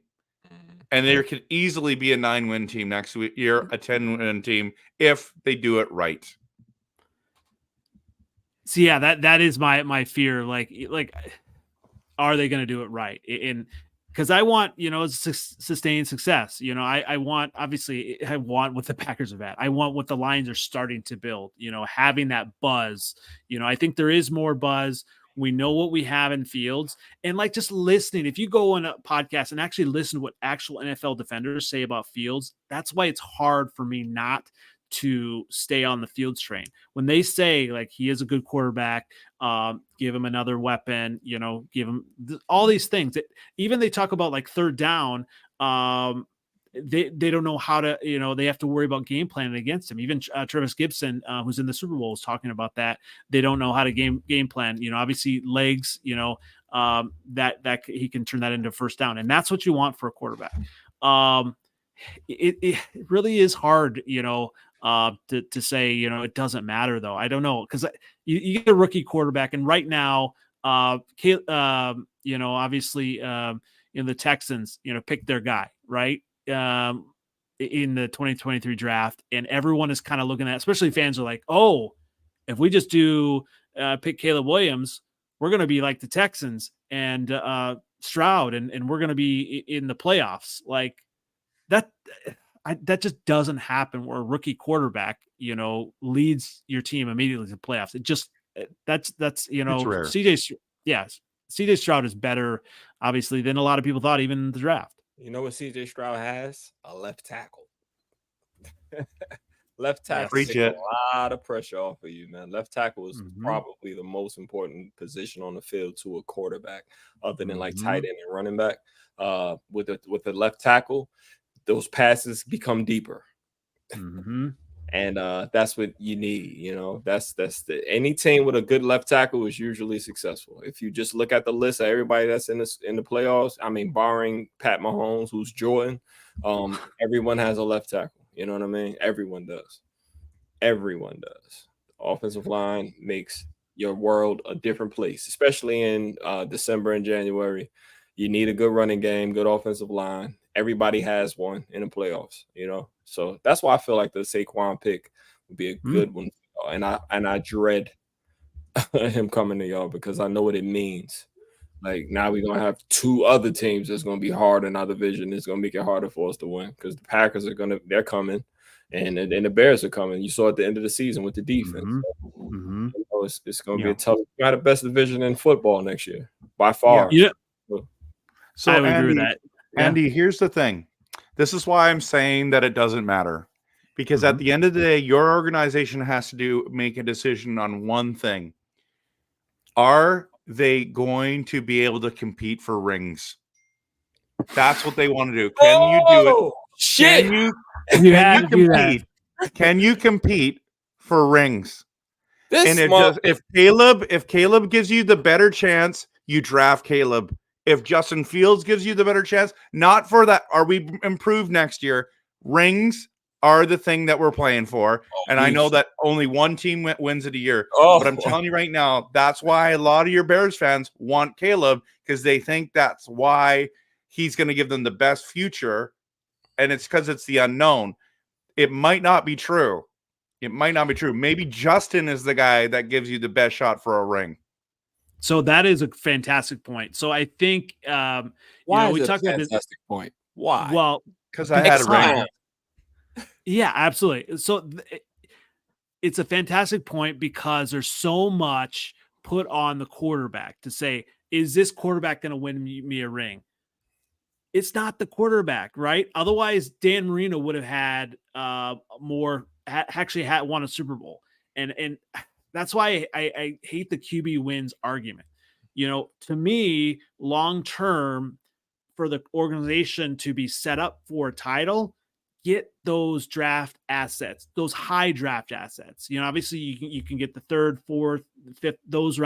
And there could easily be a 9-win team next year, a 10-win team, if they do it right. So yeah, that is my fear. Like, are they going to do it right? And because I want, sustained success. I want what the Packers have had. I want what the Lions are starting to build. Having that buzz. I think there is more buzz. We know what we have in Fields, and like just listening. If you go on a podcast and actually listen to what actual NFL defenders say about Fields, that's why it's hard for me not to stay on the Fields train. When they say like he is a good quarterback, give him another weapon, give him all these things. Even they talk about like third down. They don't know how to, they have to worry about game planning against him. Even Travis Gibson, who's in the Super Bowl, was talking about that. They don't know how to game plan. Obviously legs. That he can turn that into first down, and that's what you want for a quarterback. It really is hard, to say, it doesn't matter though. I don't know, because you get a rookie quarterback, and right now, obviously, the Texans, picked their guy, right? In the 2023 draft, and everyone is kind of looking at, especially fans are like, oh, if we just pick Caleb Williams, we're going to be like the Texans and Stroud, and we're going to be in the playoffs. Like that just doesn't happen where a rookie quarterback, leads your team immediately to playoffs. It just, that's rare. CJ Stroud is better, obviously, than a lot of people thought, even in the draft. You know what CJ Stroud has? A left tackle. Left tackle takes a lot of pressure off of you, man. Left tackle is probably the most important position on the field to a quarterback, other than like tight end and running back. With the left tackle, those passes become deeper. And that's what you need. That's any team with a good left tackle is usually successful. If you just look at the list of everybody that's in the playoffs, I mean, barring Pat Mahomes, who's Jordan, everyone has a left tackle. You know what I mean? Everyone does. Everyone does. The offensive line makes your world a different place, especially in December and January. You need a good running game, good offensive line. Everybody has one in the playoffs, So that's why I feel like the Saquon pick would be a good one. And I dread him coming to y'all because I know what it means. Like now we're gonna have two other teams that's gonna be hard in our division. It's gonna make it harder for us to win because the Packers they're coming, and the Bears are coming. You saw at the end of the season with the defense. It's gonna be a tough. We got the best division in football next year by far. Yeah. So I would agree with that. Andy, here's the thing. This is why I'm saying that it doesn't matter. Because at the end of the day, your organization has to make a decision on one thing. Are they going to be able to compete for rings? That's what they want to do. Can you do it? Shit. Can you compete? Can you compete for rings? If Caleb gives you the better chance, you draft Caleb. If Justin Fields gives you the better chance, not for that, are we improved next year? Rings are the thing that we're playing for. And I know that only one team wins it a year. But I'm telling you right now, that's why a lot of your Bears fans want Caleb, because they think that's why he's going to give them the best future. And it's because it's the unknown. It might not be true. Maybe Justin is the guy that gives you the best shot for a ring. So that is a fantastic point. So I think why is it a fantastic point? Why? Well, because I had a ring. Yeah, absolutely. So it's a fantastic point because there's so much put on the quarterback to say, is this quarterback going to win me a ring? It's not the quarterback, right? Otherwise, Dan Marino would have had won a Super Bowl. And that's why I hate the QB wins argument. to me, long term, for the organization to be set up for a title, get those draft assets, those high draft assets. Obviously you can get the third, fourth, fifth, those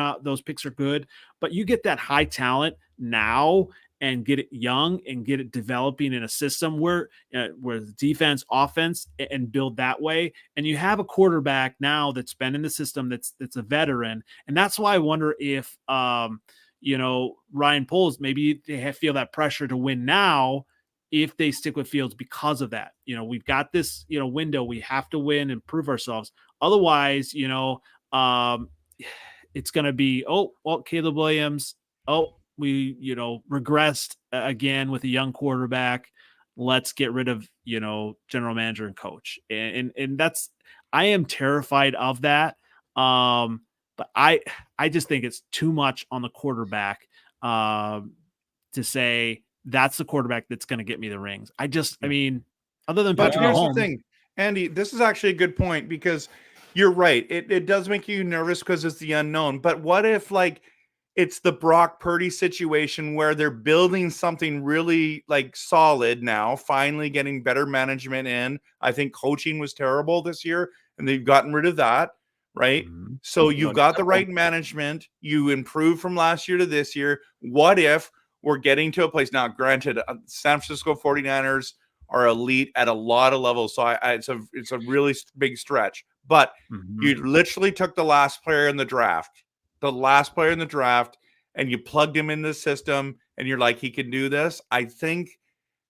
picks are good, but you get that high talent now and get it young and get it developing in a system where the defense, offense, and build that way. And you have a quarterback now that's been in the system, that's a veteran. And that's why I wonder if, Ryan Poles, maybe they feel that pressure to win now if they stick with Fields because of that. We've got this, window. We have to win and prove ourselves. Otherwise, it's going to be, Caleb Williams. We, regressed again with a young quarterback. Let's get rid of, general manager and coach. And that's, I am terrified of that. But I just think it's too much on the quarterback to say that's the quarterback that's going to get me the rings. I mean, other than Patrick Mahomes. Here's the thing, Andy, this is actually a good point because you're right. It does make you nervous because it's the unknown. But what if it's the Brock Purdy situation where they're building something really solid now, finally getting better management in. I think coaching was terrible this year and they've gotten rid of that. Right. Mm-hmm. So you've got the right management. You improved from last year to this year. What if we're getting to a place now? Granted, San Francisco 49ers are elite at a lot of levels. So it's a really big stretch. But you literally took the last player in the draft, and you plugged him in the system and you're like, he can do this. I think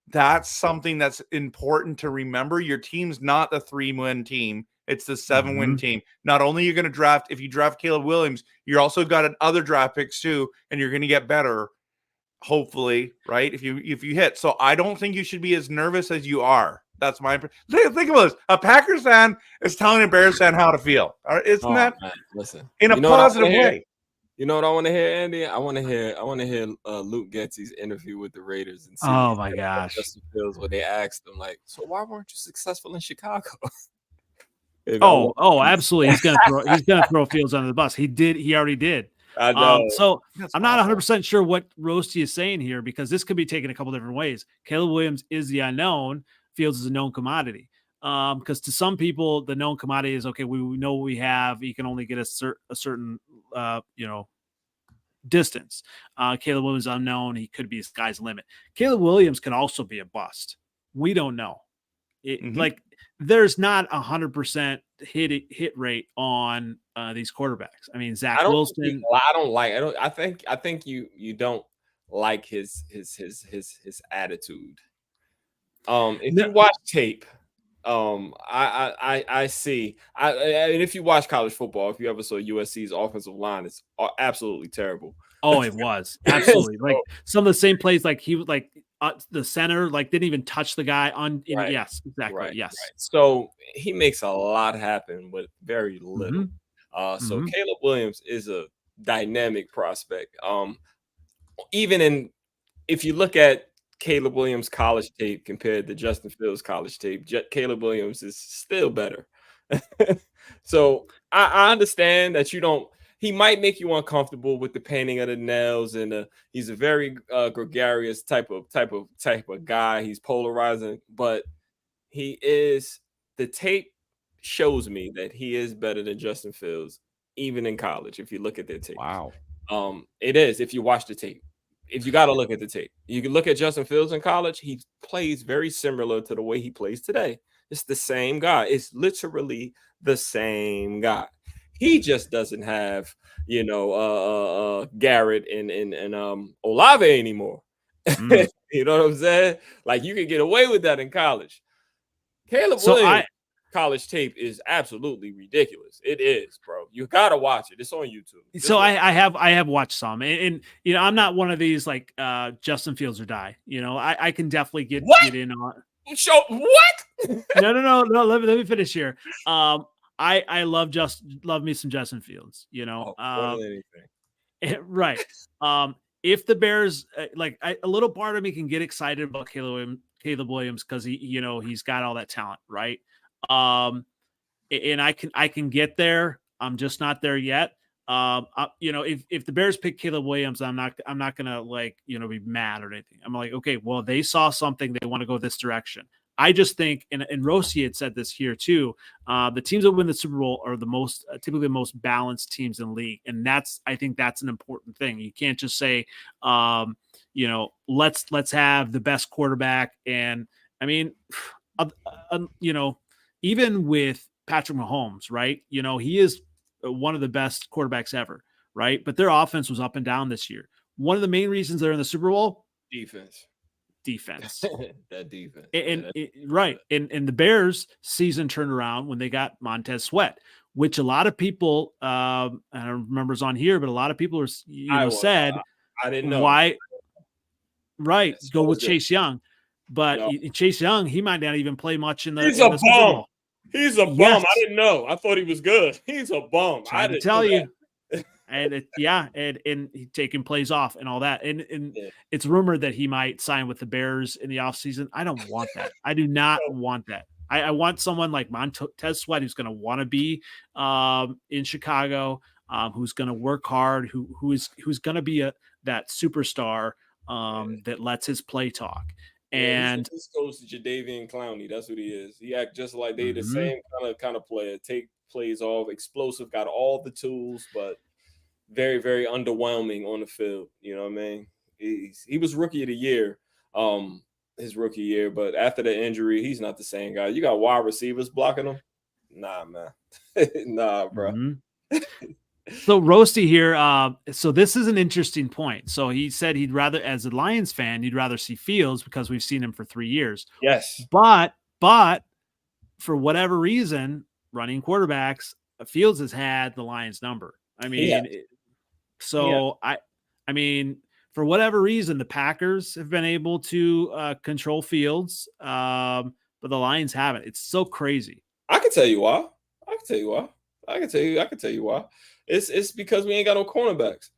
that's something that's important to remember. Your team's not the 3-win team. It's the 7-win team. Not only are you going to draft, if you draft Caleb Williams, you're also got other draft picks too, and you're going to get better, hopefully, right? If you hit. So I don't think you should be as nervous as you are. That's my think about this. A Packers fan is telling a Bears fan how to feel. Isn't that? Man. Listen, in a positive way. You know what I want to hear, Andy? I want to hear Luke Getsy's interview with the Raiders and see. Oh my gosh, Justin Fields, where they asked him so why weren't you successful in Chicago? Absolutely. He's gonna throw Fields under the bus. He already did. I know. So I'm not 100% sure what Roasty is saying here because this could be taken a couple different ways. Caleb Williams is the unknown. Fields is a known commodity. Because to some people, the known commodity is okay. We know what we have. You can only get a certain distance. Caleb Williams is unknown. He could be sky's limit. Caleb Williams can also be a bust. We don't know. There's not 100% hit rate on these quarterbacks. I mean, Zach Wilson. I think you don't like his attitude. If you watch tape, I see. And if you watch college football, if you ever saw USC's offensive line, it's absolutely terrible. Oh, it was absolutely some of the same plays. He was the center didn't even touch the guy on. Right. Yes, exactly. Right. Yes. Right. So he makes a lot happen with very little. So Caleb Williams is a dynamic prospect. If you look at Caleb Williams' college tape compared to Justin Fields' college tape, Caleb Williams is still better. So I understand that he might make you uncomfortable with the painting of the nails, and he's a very gregarious type of guy. He's polarizing, but the tape shows me that he is better than Justin Fields, even in college. If you look at their tape, wow, it is. If you watch the tape, if you got to look at the tape, you can look at Justin Fields in college. He plays very similar to the way he plays today. It's the same guy. It's literally the same guy. He just doesn't have, Garrett and Olave anymore. You know what I'm saying? You can get away with that in college. Caleb Williams college tape is absolutely ridiculous. It is, bro. You gotta watch it. It's on YouTube. I have watched some, and I'm not one of these Justin Fields or die. I can definitely get in on. Show what? No. Let me finish here. I love me some Justin Fields. Right. If the Bears a little part of me can get excited about Caleb Williams because he's got all that talent, right? And I can get there. I'm just not there yet. if the Bears pick Caleb Williams, I'm not gonna be mad or anything. I'm like, okay, well, they saw something, they want to go this direction. I just think, and Rossi had said this here too, the teams that win the Super Bowl are typically the most balanced teams in the league. And I think that's an important thing. You can't just say, let's have the best quarterback. And I mean, even with Patrick Mahomes, right? He is one of the best quarterbacks ever, right? But their offense was up and down this year. One of the main reasons they're in the Super Bowl, defense. That defense. And the Bears season turned around when they got Montez Sweat, which a lot of people, I don't remember it's on here, but a lot of people said, I didn't know why. Right, go with Chase Young, but Chase Young, he might not even play much in the. He's a bum. He's a bum. Yes. I didn't know. I thought he was good. He's a bum. I didn't tell you. And he taking plays off and all that. And it's rumored that he might sign with the Bears in the offseason. I don't want that. I do not want that. I want someone like Montez Sweat who's going to want to be in Chicago, who's going to work hard, who's going to be that superstar that lets his play talk. And this goes to Jadeveon Clowney. That's what he is. He act just like they the same kind of player. Take plays off, explosive, got all the tools, but very, very underwhelming on the field. You know what I mean? He was rookie of the year, his rookie year, but after the injury, he's not the same guy. You got wide receivers blocking him? Nah, man. Nah, bro. Mm-hmm. So Roasty here, so this is an interesting point. So he said he'd rather, as a Lions fan, you'd rather see Fields because we've seen him for 3 years. Yes. But for whatever reason, running quarterbacks, Fields has had the Lions number. I mean, I mean, for whatever reason, the Packers have been able to control Fields, but the Lions haven't. It's so crazy. I can tell you why. It's because we ain't got no cornerbacks.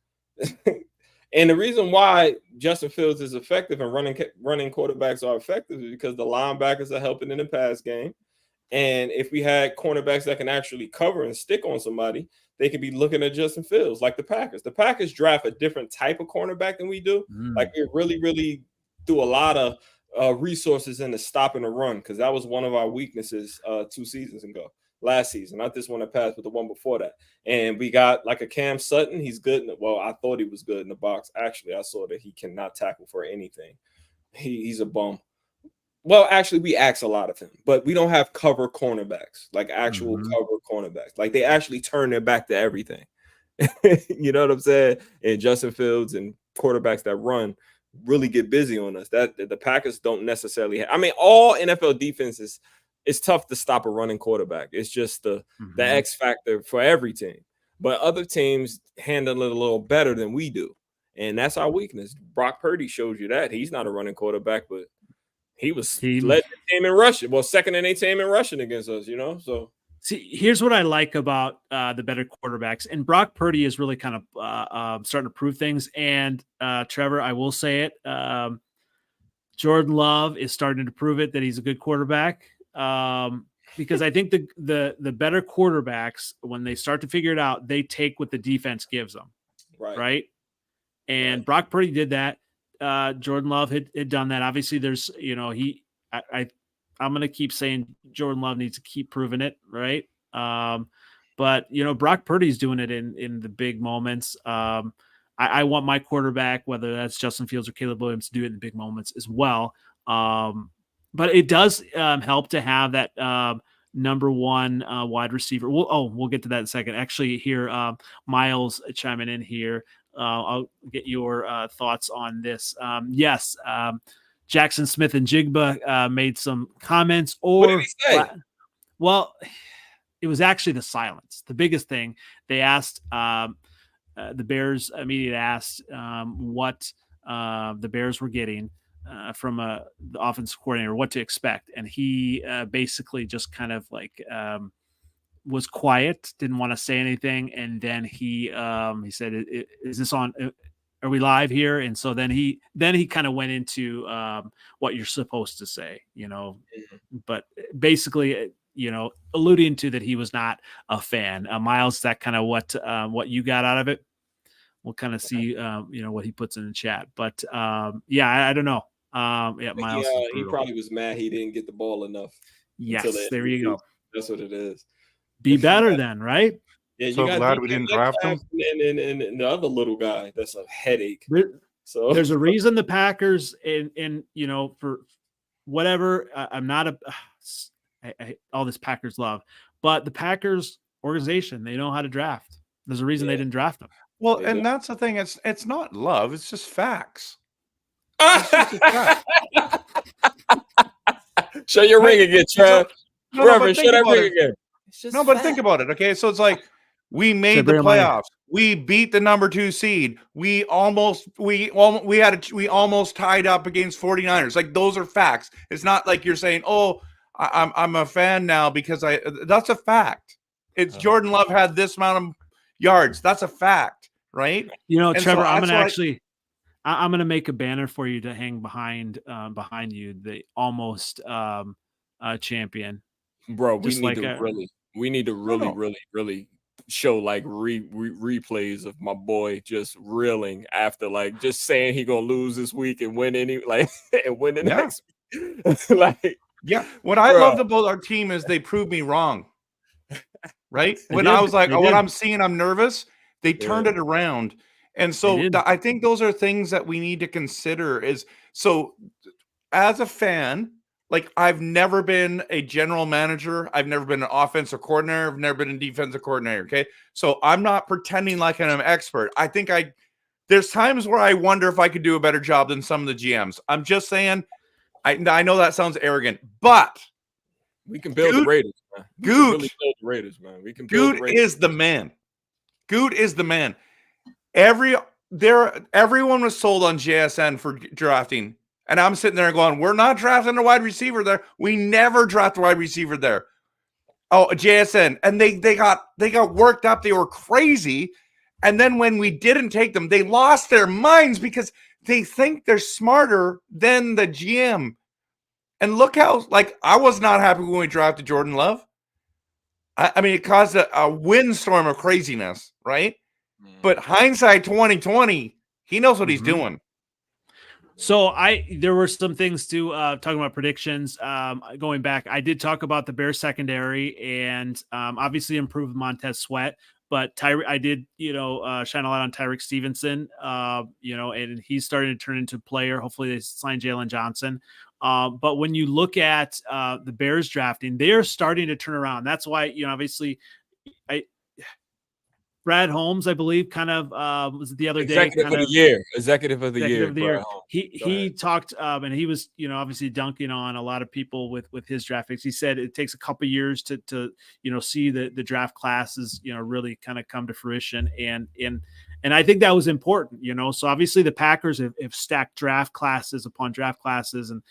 And the reason why Justin Fields is effective and running quarterbacks are effective is because the linebackers are helping in the pass game. And if we had cornerbacks that can actually cover and stick on somebody, they could be looking at Justin Fields like the Packers. The Packers draft a different type of cornerback than we do. Like we really, really do a lot of resources into stopping the run because that was one of our weaknesses 2 seasons ago. Last season, not this one that passed, but the one before that. And we got like a Cam Sutton. He's good. I thought he was good in the box. Actually, I saw that he cannot tackle for anything. He's a bum. Well, actually, we ask a lot of him, but we don't have cover cornerbacks, like actual cover cornerbacks. Like they actually turn their back to everything. You know what I'm saying? And Justin Fields and quarterbacks that run really get busy on us. That the Packers don't necessarily have. I mean, all NFL defenses, it's tough to stop a running quarterback. It's just the X factor for every team. But other teams handle it a little better than we do. And that's our weakness. Brock Purdy shows you that. He's not a running quarterback, but he led the team in rushing. Well, second in their team in rushing against us, So see, here's what I like about the better quarterbacks. And Brock Purdy is really kind of starting to prove things. And Trevor, I will say it. Jordan Love is starting to prove it that he's a good quarterback. Because I think the better quarterbacks, when they start to figure it out, they take what the defense gives them. Right. And Brock Purdy did that. Jordan Love had done that. Obviously there's, I'm going to keep saying Jordan Love needs to keep proving it. Right. But Brock Purdy's doing it in the big moments. I want my quarterback, whether that's Justin Fields or Caleb Williams, to do it in the big moments as well. But it does help to have that number one wide receiver. We'll get to that in a second. Actually, here, Miles chiming in here. I'll get your thoughts on this. Yes, Jackson Smith and Jigba made some comments. Or, what did he say? Well, it was actually the silence. The biggest thing they asked. The Bears media asked what the Bears were getting from the offensive coordinator, what to expect. And he basically just kind of like was quiet, didn't want to say anything. And then he said, is this on? Are we live here? And so then he kind of went into what you're supposed to say, But basically alluding to that he was not a fan. Miles, is that kind of what you got out of it? We'll kind of see, what he puts in the chat. But I don't know. Miles, he probably was mad he didn't get the ball enough. Yes, there you go. That's what it is. Be better then, right? Yeah, you so got glad we didn't draft him. And the other little guy, that's a headache. So there's a reason the Packers and for whatever. I'm not all this Packers love, but the Packers organization, they know how to draft. There's a reason they didn't draft them. Well, and that's the thing. It's not love. It's just facts. It's just a fact. Show your ring again, Trev. Trevor, show that ring again. No, but think about it. Okay, so it's like we made the playoffs. We beat the number 2 seed. We almost tied up against 49ers. Like, those are facts. It's not like you're saying, "Oh, I'm a fan now because that's a fact." It's Jordan Love had this amount of yards. That's a fact, right? Trevor, so I'm gonna make a banner for you to hang behind you, the almost champion. Bro, we need to really show like replays of my boy just reeling after like just saying he gonna lose this week and win and win the next week. What I loved about our team is they proved me wrong. Right? When I was like, when I'm seeing I'm nervous, they turned it around. And so I think those are things that we need to consider so as a fan, like, I've never been a general manager. I've never been an offensive coordinator. I've never been a defensive coordinator. Okay. So I'm not pretending like I'm an expert. I think there's times where I wonder if I could do a better job than some of the GMs. I'm just saying, I know that sounds arrogant, but we can build the Raiders, man. We can build the Raiders. Is the man. Good is the man. Everyone was sold on JSN for drafting. And I'm sitting there going, we're not drafting a wide receiver there. We never draft a wide receiver there. Oh, JSN. And they got worked up. They were crazy. And then when we didn't take them, they lost their minds because they think they're smarter than the GM. And look how, I was not happy when we drafted Jordan Love. I mean, it caused a windstorm of craziness, right? But hindsight 2020, he knows what he's doing. So there were some things to talking about predictions. Going back, I did talk about the Bears secondary and obviously improved Montez Sweat, but I did shine a light on Tyreek Stevenson. And he's starting to turn into a player. Hopefully they sign Jalen Johnson. But when you look at the Bears drafting, they are starting to turn around. That's why obviously Brad Holmes, I believe, kind of was the other day. Executive of the year. He talked, and he was, obviously dunking on a lot of people with his draft picks. He said it takes a couple of years to see the draft classes, really kind of come to fruition. And I think that was important, So obviously the Packers have stacked draft classes upon draft classes, and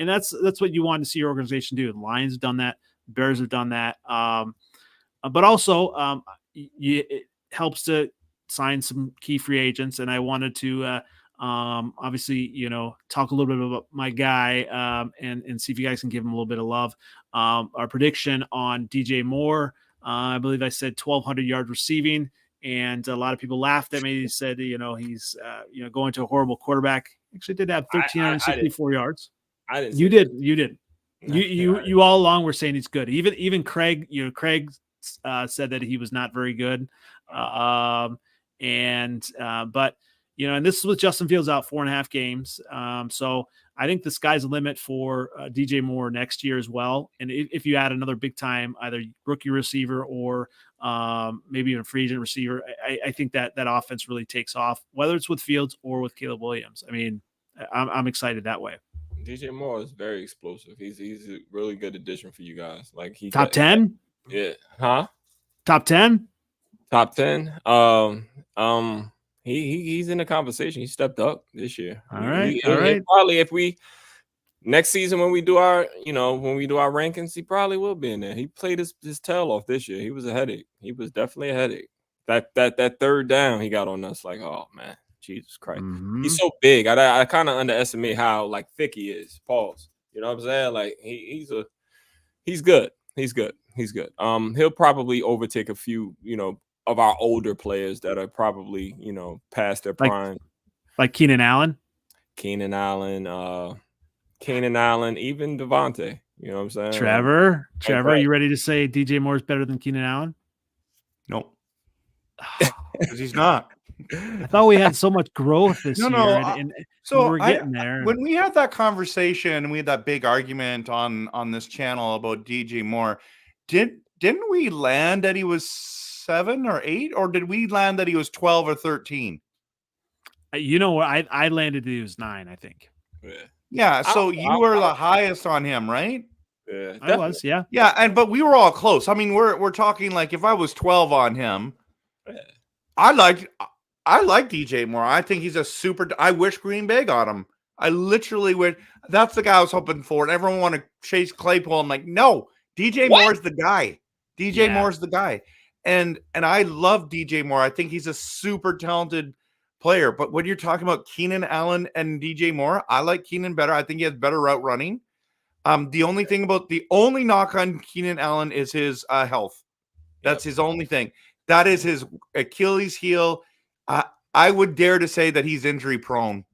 that's what you want to see your organization do. The Lions have done that. The Bears have done that. But also, it helps to sign some key free agents. And I wanted to obviously, talk a little bit about my guy and see if you guys can give him a little bit of love. Our prediction on DJ Moore, I believe I said 1,200 yards receiving, and a lot of people laughed at me. He said, he's going to a horrible quarterback. Actually did have 1,364 yards. I didn't. You did. You all along were saying he's good. Even Craig, Craig said that he was not very good. But and this is with Justin Fields out 4.5 games. So I think the sky's the limit for DJ Moore next year as well. And if you add another big time, either rookie receiver or maybe even free agent receiver, I think that offense really takes off, whether it's with Fields or with Caleb Williams. I mean, I'm excited that way. DJ Moore is very explosive. He's a really good addition for you guys. Like top 10. Yeah. Huh? Top 10. Top 10. He's in the conversation. He stepped up this year. All right. Probably if we next season when we do our rankings, he probably will be in there. He played his tail off this year. He was a headache. He was definitely a headache. That third down he got on us, like, oh man, Jesus Christ. Mm-hmm. He's so big. I kind of underestimate how thick he is. Pause. You know what I'm saying? Like he's good. He's good. He'll probably overtake a few, of our older players that are probably, past their prime. Like Keenan Allen, even Devontae. You know what I'm saying? Trevor, you ready to say DJ Moore is better than Keenan Allen? Nope. Because he's not. I thought we had so much growth this year, and so we're getting there. When we had that conversation and we had that big argument on this channel about DJ Moore, didn't we land that he was 7 or 8, or did we land that he was 12 or 13? You know what? I landed that he was 9, I think. Yeah. So you were the highest on him, right? Yeah, I was. Yeah. Yeah, but we were all close. I mean, we're talking like if I was 12 on him, I like DJ Moore. I think he's a super. I wish Green Bay got him. I literally wish. That's the guy I was hoping for. And everyone want to chase Claypool. I'm like, no, DJ Moore's the guy. Moore's the guy. And I love DJ Moore. I think he's a super talented player. But when you're talking about Keenan Allen and DJ Moore, I like Keenan better. I think he has better route running. The only knock on Keenan Allen is his health. That's his only thing. That is his Achilles heel. I would dare to say that he's injury prone.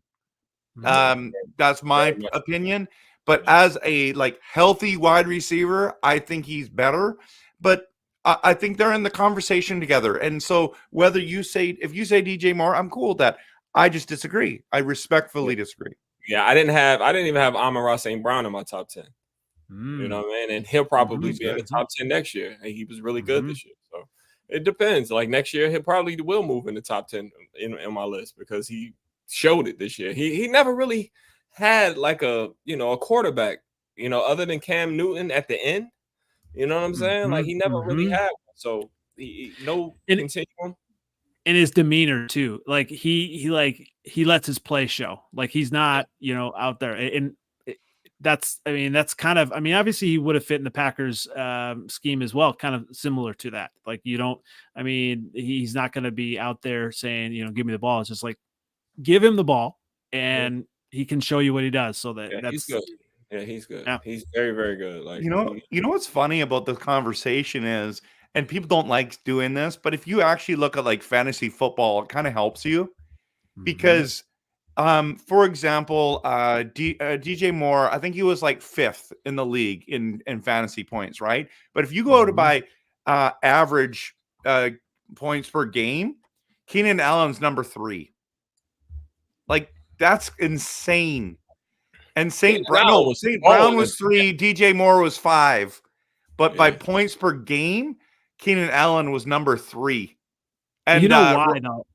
That's my opinion. But as a healthy wide receiver, I think he's better. But I think they're in the conversation together. And so if you say DJ Moore, I'm cool with that. I just disagree. I respectfully disagree. Yeah, I didn't even have Amon-Ra St. Brown in my top 10. You know what I mean? And he'll probably be in the top 10 next year. And he was really good this year. So it depends. Like next year, he probably will move in the top 10 in my list because he showed it this year. He never really had a quarterback, other than Cam Newton at the end. You know what I'm saying? Like he never really had one. So continuum. And his demeanor too. Like he lets his play show. Like he's not, out there. And that's kind of, obviously he would have fit in the Packers scheme as well, kind of similar to that. Like he's not going to be out there saying, give me the ball. It's just like, give him the ball and he can show you what he does. So that's he's good. Yeah, he's good. Yeah. He's very, very good. Like what's funny about the conversation is, and people don't like doing this, but if you actually look at fantasy football, it kind of helps you because for example, DJ Moore, I think he was 5th in the league in fantasy points, right? But if you go to by average points per game, Keenan Allen's number 3. That's insane. And St. Brown was 3, DJ Moore was 5. But by points per game, Keenan Allen was number 3. And why though?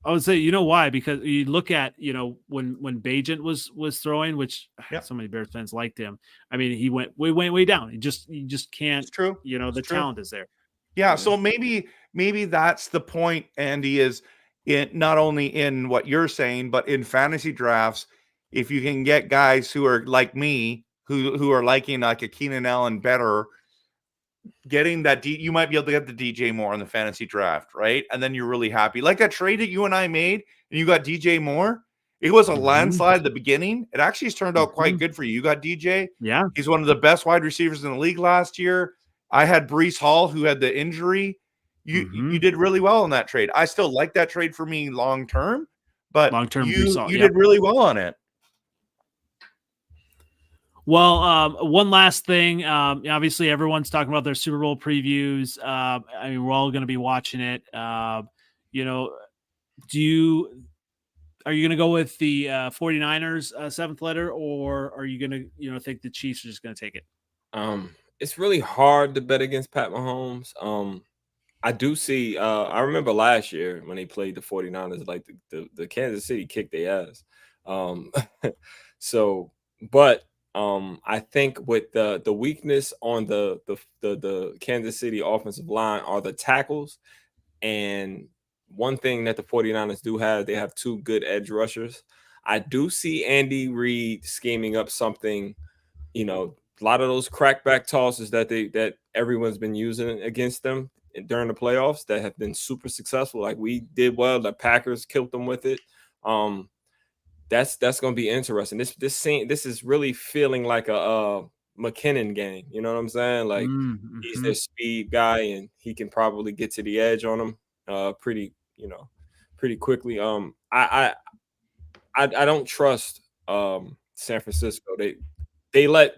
I would say, why? Because you look at, when Bajent was throwing, which so many Bears fans liked him. He went way down. You just can't. It's true. Talent is there. Yeah. So maybe that's the point, Andy, is not only in what you're saying, but in fantasy drafts, if you can get guys who are like me, who are liking a Keenan Allen better, getting that you might be able to get the DJ Moore in the fantasy draft, right? And then you're really happy. Like that trade that you and I made, and you got DJ Moore. It was a landslide at the beginning. It actually has turned out quite good for you. You got DJ. Yeah. He's one of the best wide receivers in the league last year. I had Breece Hall, who had the injury. You did really well in that trade. I still like that trade for me long term, but you did really well on it. Well, one last thing. Obviously, everyone's talking about their Super Bowl previews. We're all going to be watching it. Are you going to go with the 49ers 7th letter, or are you going to think the Chiefs are just going to take it? It's really hard to bet against Pat Mahomes. I do see. I remember last year when they played the 49ers, the Kansas City kicked their ass. I think with the weakness on the Kansas City offensive line are the tackles. And one thing that the 49ers do have, they have 2 good edge rushers. I do see Andy Reid scheming up something, a lot of those crackback tosses that everyone's been using against them during the playoffs that have been super successful. Like we did well, the Packers killed them with it. That's going to be interesting. This is really feeling like a McKinnon gang. You know what I'm saying? Like he's their speed guy, and he can probably get to the edge on them pretty quickly. I don't trust San Francisco. They let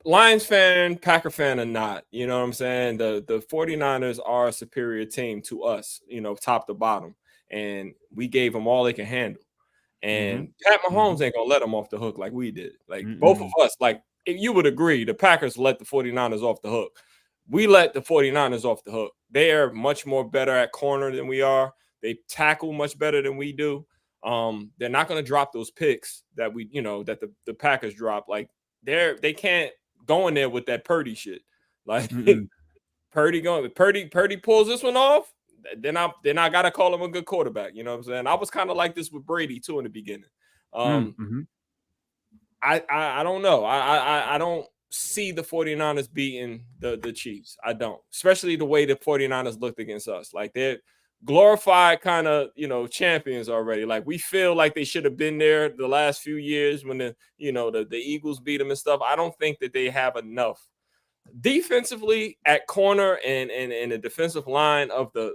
Lions fan, Packer fan or not, you know what I'm saying? The 49ers are a superior team to us, top to bottom. And we gave them all they can handle. And Pat Mahomes ain't going to let them off the hook like we did. Like both of us, like if you would agree, the Packers let the 49ers off the hook. We let the 49ers off the hook. They are much more better at corner than we are. They tackle much better than we do. They're not going to drop those picks that that the Packers drop. Like they can't go in there with that Purdy shit. Like Purdy pulls this one off, then I gotta call him a good quarterback. You know what I'm saying? I was kind of like this with Brady too in the beginning. I don't know. I don't see the 49ers beating the Chiefs. I don't, especially the way the 49ers looked against us. Like they're glorified kind of champions already. Like we feel like they should have been there the last few years when the Eagles beat them and stuff. I don't think that they have enough defensively at corner and the defensive line of the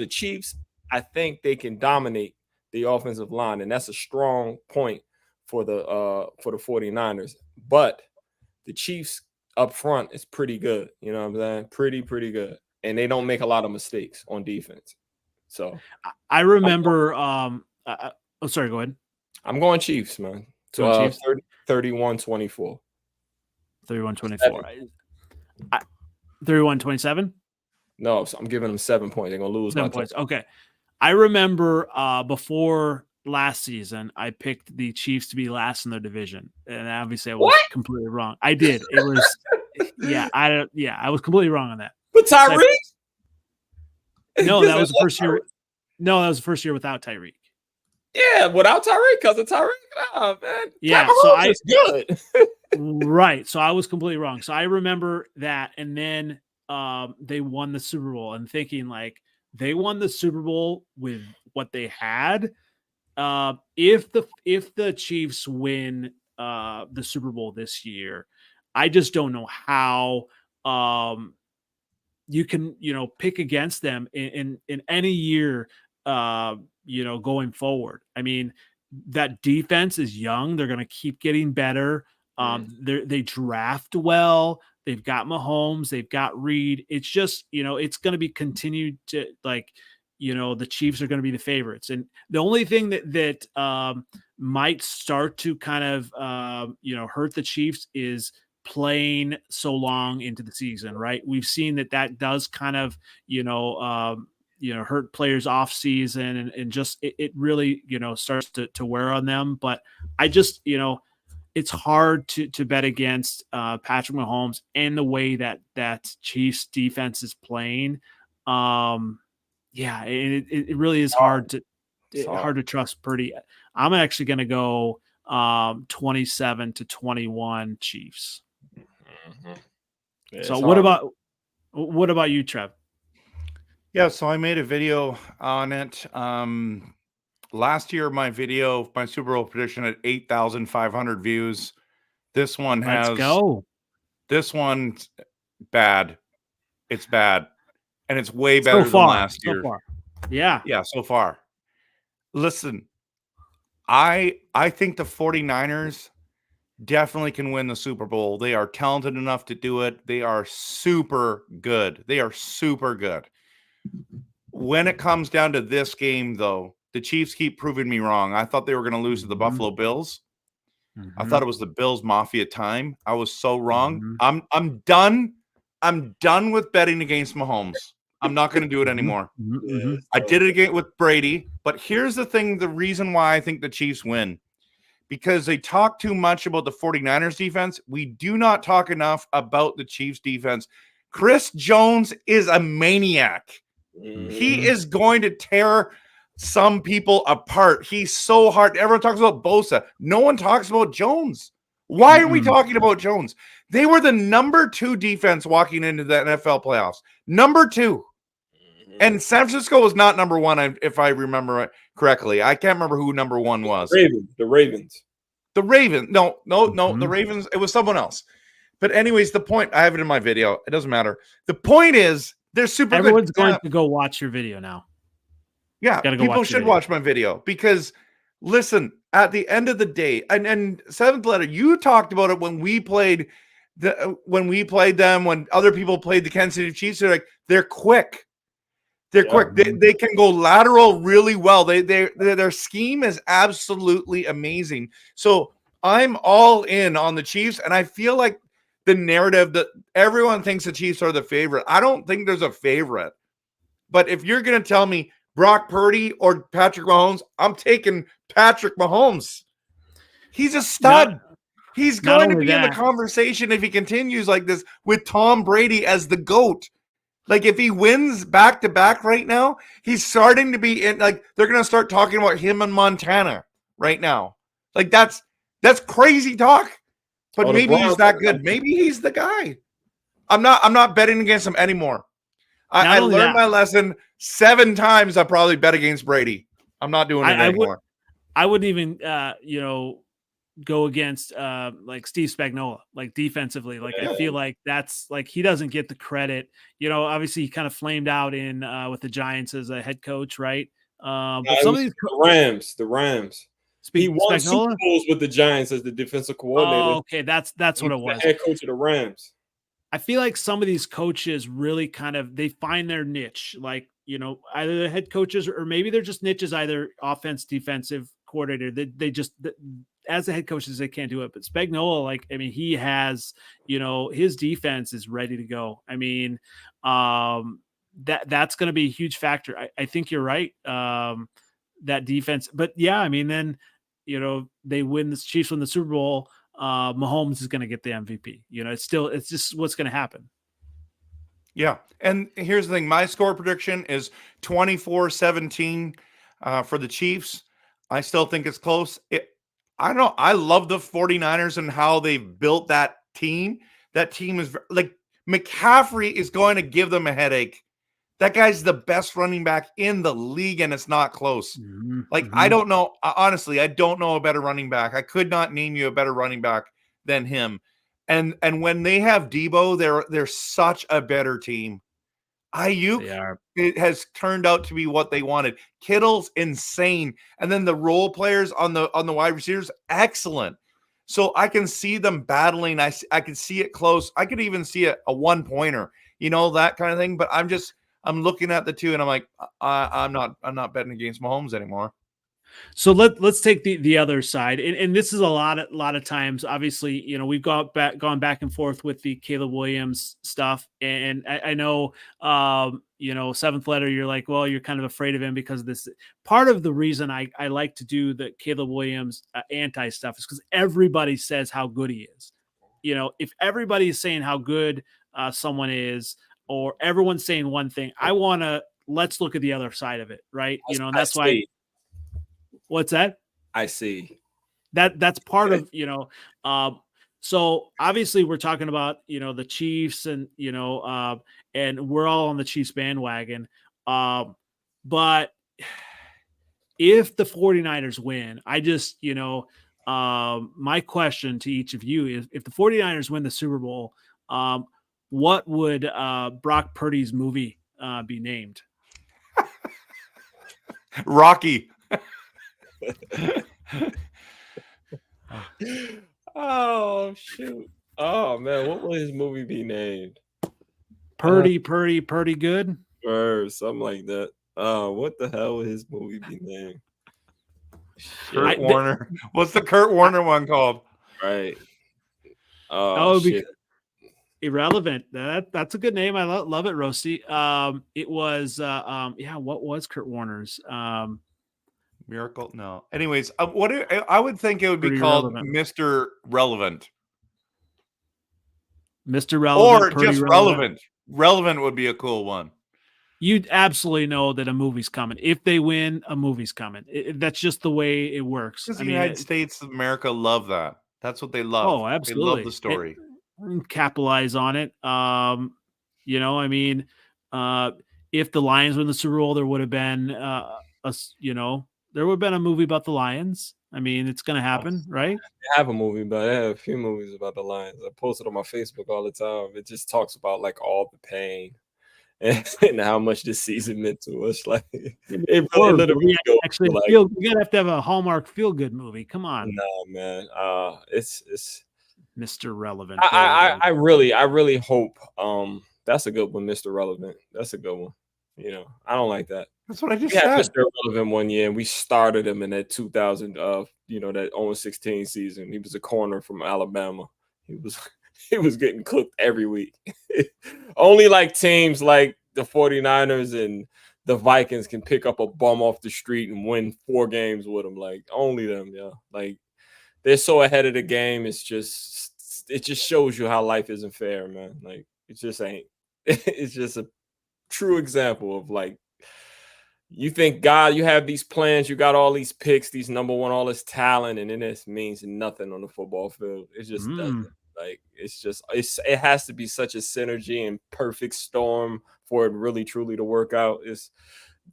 Chiefs. I think they can dominate the offensive line, and that's a strong point for the 49ers. But the Chiefs up front is pretty good. You know what I'm saying? Pretty good. And they don't make a lot of mistakes on defense. So I remember sorry, go ahead. I'm going Chiefs, man. So Chiefs? 31-24. 31-24. 31-27? No, so I'm giving them 7 points. They're going to lose 7 points. Okay. I remember before last season, I picked the Chiefs to be last in their division. And obviously I was completely wrong. I did. It was I was completely wrong on that. But Tyreek? No, that was the first year. No, that was the first year without Tyreek. Yeah, without Tyreek, because of Tyreek. Oh, man. Yeah, so is good. Right. So I was completely wrong. So I remember that, and then they won the Super Bowl, and thinking like they won the Super Bowl with what they had. If the Chiefs win the Super Bowl this year, I just don't know how you can pick against them in any year going forward. I mean, that defense is young. They're going to keep getting better. They draft well. They've got Mahomes. They've got Reed. It's just, it's going to be continued to the Chiefs are going to be the favorites. And the only thing that might start to kind of, hurt the Chiefs is playing so long into the season, right? We've seen that does kind of, hurt players off season and just, it really, starts to wear on them. But I just, it's hard to bet against Patrick Mahomes and the way that Chiefs defense is playing. It really is hard to trust Purdy. I'm actually going to go 27-21 Chiefs. Yeah, so what about you, Trev? Yeah, so I made a video on it. Last year, my Super Bowl prediction had 8,500 views. This one has. Let's go. This one's bad. It's bad, and it's way better than last year. So far. Yeah, so far. Listen, I think the 49ers definitely can win the Super Bowl. They are talented enough to do it. They are super good. When it comes down to this game, though, the Chiefs keep proving me wrong. I thought they were going to lose to the Buffalo Bills. I thought it was the Bills Mafia time. I was so wrong. I'm done. I'm done with betting against Mahomes. I'm not going to do it anymore. I did it again with Brady, but here's the thing, the reason why I think the Chiefs win. Because they talk too much about the 49ers defense. We do not talk enough about the Chiefs defense. Chris Jones is a maniac. He is going to tear some people apart. He's so hard. Everyone talks about Bosa. No one talks about Jones. Why are we talking about Jones? They were the number 2 defense walking into the NFL playoffs. Number 2. And San Francisco was not number 1, if I remember correctly. I can't remember who number 1 was. The Ravens. The Ravens. No, the Mhm. Ravens. It was someone else. But anyways, the point, I have it in my video. It doesn't matter. The point is they're super Everyone's good. going to go watch your video now. Yeah, Gotta go people watch your should video. watch my video because listen, at the end of the day, and Seventh Letter, you talked about it when we played them, when other people played the Kansas City Chiefs. They're quick. They're Yeah. quick. They can go lateral really well. Their scheme is absolutely amazing. So I'm all in on the Chiefs, and I feel like the narrative that everyone thinks the Chiefs are the favorite. I don't think there's a favorite. But if you're going to tell me Brock Purdy or Patrick Mahomes, I'm taking Patrick Mahomes. He's a stud. He's not going to only be in the that- conversation if he continues like this with Tom Brady as the GOAT. Like if he wins back to back right now, he's starting to be in, like they're going to start talking about him in Montana right now. Like that's crazy talk. But Oh, the maybe he's Browns that are- good. Maybe he's the guy. I'm not betting against him anymore. I only learned that- my lesson 7 times. I probably bet against Brady. I'm not doing it anymore. I wouldn't even go against like Steve Spagnuolo, like defensively. Like I feel like that's like he doesn't get the credit. Obviously he kind of flamed out in with the Giants as a head coach, right? But some of these the Rams. He won Super Bowls with the Giants as the defensive coordinator. Oh, okay, that's what it was. The head coach of the Rams. I feel like some of these coaches really kind of they find their niche, like either the head coaches or maybe they're just niches, either offense, defensive coordinator. They just as the head coaches they can't do it. But Spagnuolo, like he has his defense is ready to go. That's going to be a huge factor. I think you're right. That defense, but yeah, then they win. The Chiefs win the Super Bowl. Mahomes is going to get the MVP. It's just what's going to happen. Yeah. And here's the thing. My score prediction is 24-17 for the Chiefs. I still think it's close. I don't know. I love the 49ers and how they've built that team. That team is like McCaffrey is going to give them a headache. That guy's the best running back in the league, and it's not close. Mm-hmm. I don't know. Honestly, I don't know a better running back. I could not name you a better running back than him. And when they have Debo, they're such a better team. Ayuk, it has turned out to be what they wanted. Kittle's insane, and then the role players on the wide receivers, excellent. So I can see them battling. I can see it close. I could even see a 1-pointer, that kind of thing. But I'm looking at the two, and I'm like, I'm not betting against Mahomes anymore. So let's take the other side, and this is a lot of times. Obviously, we've gone back and forth with the Caleb Williams stuff, and I know, Seventh Letter, you're like, well, you're kind of afraid of him because of this. Part of the reason I like to do the Caleb Williams anti stuff is because everybody says how good he is. If everybody is saying how good someone is, or everyone's saying one thing, let's look at the other side of it, right? And that's why. What's that? I see. That's part of, so obviously we're talking about, the Chiefs and, and we're all on the Chiefs bandwagon. But if the 49ers win, I just, my question to each of you is if the 49ers win the Super Bowl, what would Brock Purdy's movie be named? Rocky. Oh shoot! Oh man, what will his movie be named? Purdy good, or something like that. What the hell will his movie be named? Kurt Warner. What's the Kurt Warner one called? Right. Oh shit. Irrelevant. That's a good name. I love it, Roasty. It was what was Kurt Warner's? Miracle? No. Anyways, I would think it would be called relevant. Mr. Relevant. Mr. Relevant. Or just relevant. Relevant would be a cool one. You'd absolutely know that a movie's coming. If they win, a movie's coming. That's just the way it works. Because the United States of America love that. That's what they love. Oh, absolutely. They love the story. Capitalize on it. If the Lions win the Super Bowl, there would have been there would have been a movie about the Lions. I mean, it's going to happen, right? I have a movie, but I have a few movies about the Lions. I post it on my Facebook all the time. It just talks about like all the pain and how much this season meant to us. Like it really literally goes actually like, you gotta have to have a Hallmark feel good movie. Come on. No, man. It's Mr. Relevant. I really hope that's a good one, Mr. Relevant. That's a good one. You know, I don't like that. That's what I just We had said. Mr. Relevant one year, and we started him in that 2000 that 0-16 season. He was a corner from Alabama. He was getting cooked every week. Only like teams like the 49ers and the Vikings can pick up a bum off the street and win 4 games with him. Like only them, yeah. Like they're so ahead of the game. It just shows you how life isn't fair, man. Like it just ain't. It's just a true example of like, you think, God, you have these plans, you got all these picks, these number one, all this talent, and then it means nothing on the football field. It just doesn't. Like it has to be such a synergy and perfect storm for it really truly to work out.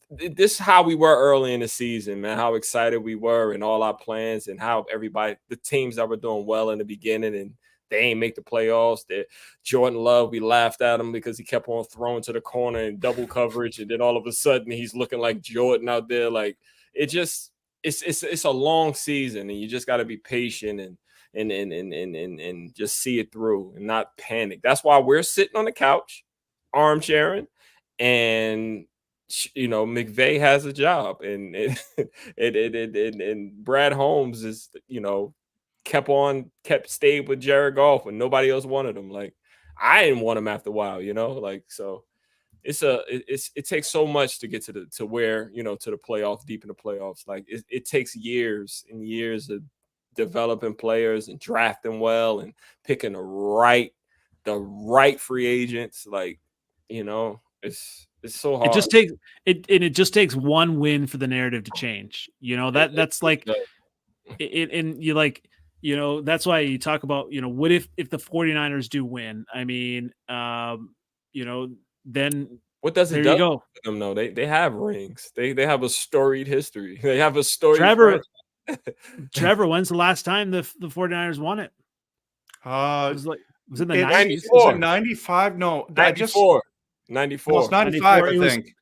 This is how we were early in the season, man. How excited we were and all our plans, and how the teams that were doing well in the beginning and they ain't make the playoffs. Jordan Love, we laughed at him because he kept on throwing to the corner in double coverage, and then all of a sudden he's looking like Jordan out there. Like it's a long season, and you just got to be patient and just see it through and not panic. That's why we're sitting on the couch, armchairing, and McVay has a job, and Brad Holmes is stayed with Jared Goff when nobody else wanted him. Like I didn't want him after a while, like so. It takes so much to get to the playoffs, deep in the playoffs. Like it takes years and years of developing players and drafting well and picking the right free agents. Like it's so hard. It just takes one win for the narrative to change. That's like and you like. That's why you talk about, what if the 49ers do win? I mean, then what does it do for them? No, they have rings. They have a storied history. They have a story. Trevor, when's the last time the 49ers won it? Was it the 90s? Was it 95? No, 94. 94. Well, it's 95, I think.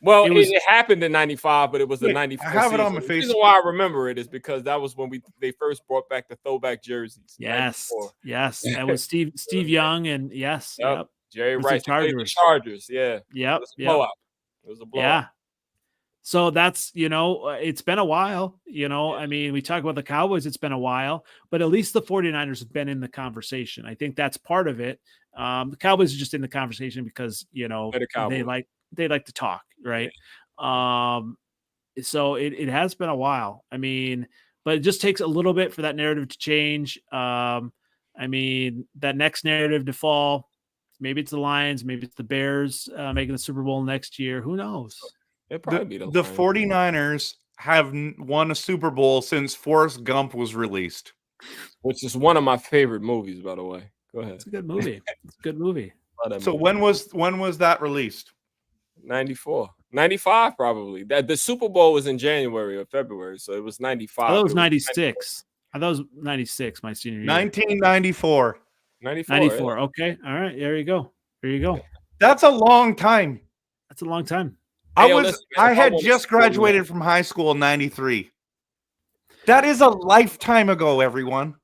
Well, it happened in 95, but it was the 94 I have season. it on my face. The reason why I remember it is because that was when they first brought back the throwback jerseys. Yes. That was Steve Young, and yes. Yep. Jerry Rice. The Chargers. Yeah. Yep. It was a blowout. Yeah. So that's, it's been a while, I mean, we talk about the Cowboys, it's been a while, but at least the 49ers have been in the conversation. I think that's part of it. The Cowboys are just in the conversation because, they like to talk. Right. So it has been a while. I mean, but it just takes a little bit for that narrative to change. I mean, that next narrative to fall, maybe it's the Lions, maybe it's the Bears making the Super Bowl next year. Who knows? The 49ers have won a Super Bowl since Forrest Gump was released, which is one of my favorite movies, by the way. Go ahead. It's a good movie. So when was that released? 94, 95, probably. The Super Bowl was in January or February, so it was 95. I thought it was 96. I thought it was 96, my senior year. 1994. 94. Yeah. Okay. All right. There you go. That's a long time. I had just graduated from high school in 93. That is a lifetime ago, everyone.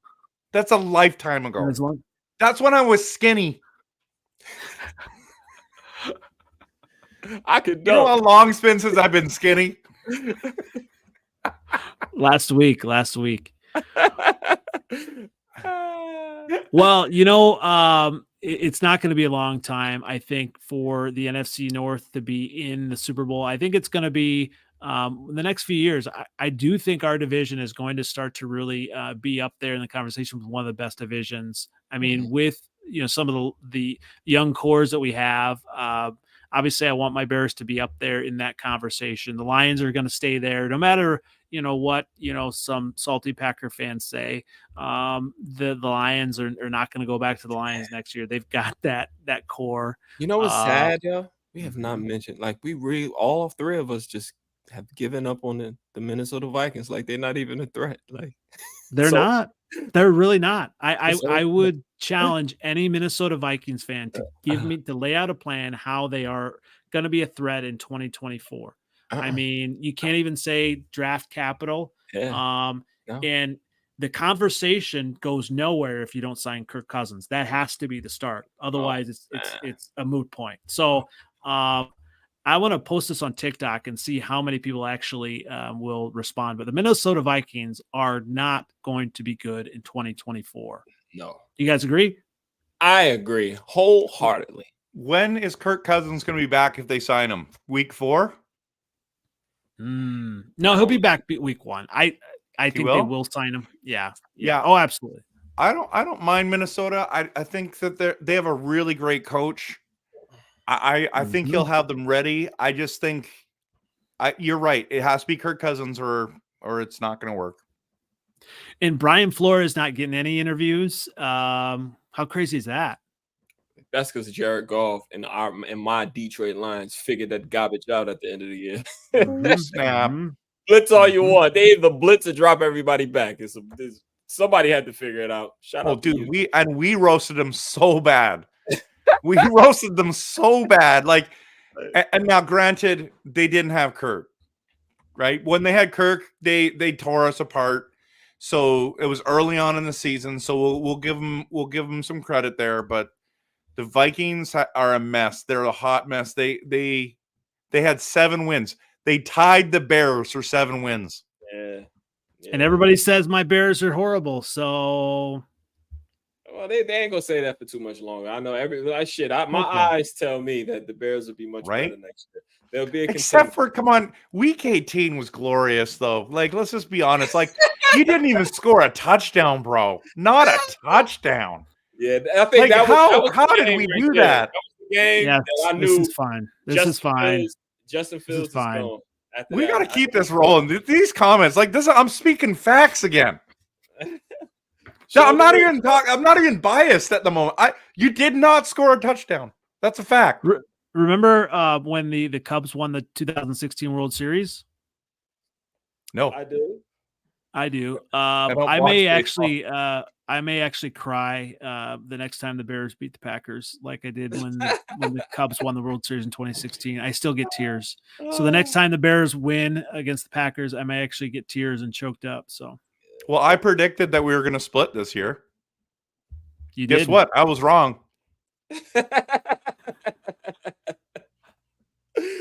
That's a lifetime ago. That's when I was skinny. I could know how long it's been since I've been skinny. Last week. Well, it's not going to be a long time, I think, for the NFC North to be in the Super Bowl. I think it's going to be in the next few years. I do think our division is going to start to really be up there in the conversation with one of the best divisions. I mean, with some of the young cores that we have. Obviously, I want my Bears to be up there in that conversation. The Lions are going to stay there, no matter what some salty Packer fans say. The Lions are not going to go back to the Lions next year. They've got that core. What's sad, yo? We have not mentioned, like, we really, all three of us just have given up on the Minnesota Vikings. Like they're not even a threat. Like they're not. They're really not. I So- would challenge any Minnesota Vikings fan to lay out a plan how they are going to be a threat in 2024. I mean, you can't even say draft capital. Yeah. And the conversation goes nowhere if you don't sign Kirk Cousins. That has to be the start. Otherwise, it's a moot point. So I want to post this on TikTok and see how many people actually will respond. But the Minnesota Vikings are not going to be good in 2024. No. You guys agree? I agree wholeheartedly. When is Kirk Cousins going to be back if they sign him? Week 4? No, he'll be back week 1. I think they will sign him. Yeah. Oh, absolutely. I don't mind Minnesota. I think that they have a really great coach. I think he'll have them ready. I just think you're right. It has to be Kirk Cousins or it's not going to work. And Brian Flores not getting any interviews. How crazy is that? That's because Jared Goff and my Detroit Lions figured that garbage out at the end of the year. Snap. Blitz all you want. They either blitz or drop everybody back. Somebody had to figure it out. Shout out to you. We roasted them so bad. We roasted them so bad. Like, and now granted, they didn't have Kirk, right? When they had Kirk, they tore us apart. So it was early on in the season. So we'll give them some credit there. But the Vikings are a mess. They're a hot mess. They had 7 wins. They tied the Bears for 7 wins. Yeah. And everybody says my Bears are horrible. So. Well, they ain't gonna say that for too much longer. I know my eyes tell me that the Bears will be much better next year. They'll be except for come on, week 18 was glorious though. Like, let's just be honest. Like, you didn't even score a touchdown, bro. Not a touchdown. Yeah, I think like, how did we do that? That was the game that I knew. This is fine. Justin Fields is fine. We got to keep this rolling. These comments, like this, I'm speaking facts again. No, I'm not even biased at the moment. You did not score a touchdown. That's a fact. Remember when the Cubs won the 2016 World Series? No, I do. I may actually cry the next time the Bears beat the Packers, like I did when the Cubs won the World Series in 2016. I still get tears. So the next time the Bears win against the Packers, I may actually get tears and choked up. So. Well, I predicted that we were going to split this year. You Guess what? I was wrong.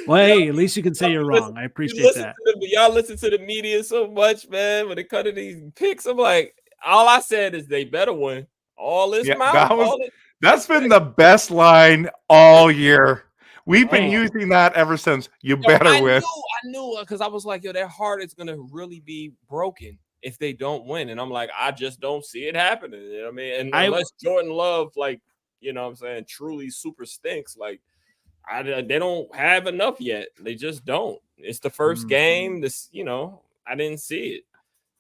Well, hey, at least you can say you're wrong. I appreciate that. Y'all listen to the media so much, man. When it comes to these picks, I'm like, all I said is they better win. All this mouth. That's been the best line all year. We've been using that ever since. You better win. I knew because I was like, their heart is going to really be broken if they don't win. And I'm like, I just don't see it happening. You know what I mean? And unless Jordan Love, like, you know what I'm saying, truly super stinks, like, they don't have enough yet. They just don't. It's the first game. I didn't see it.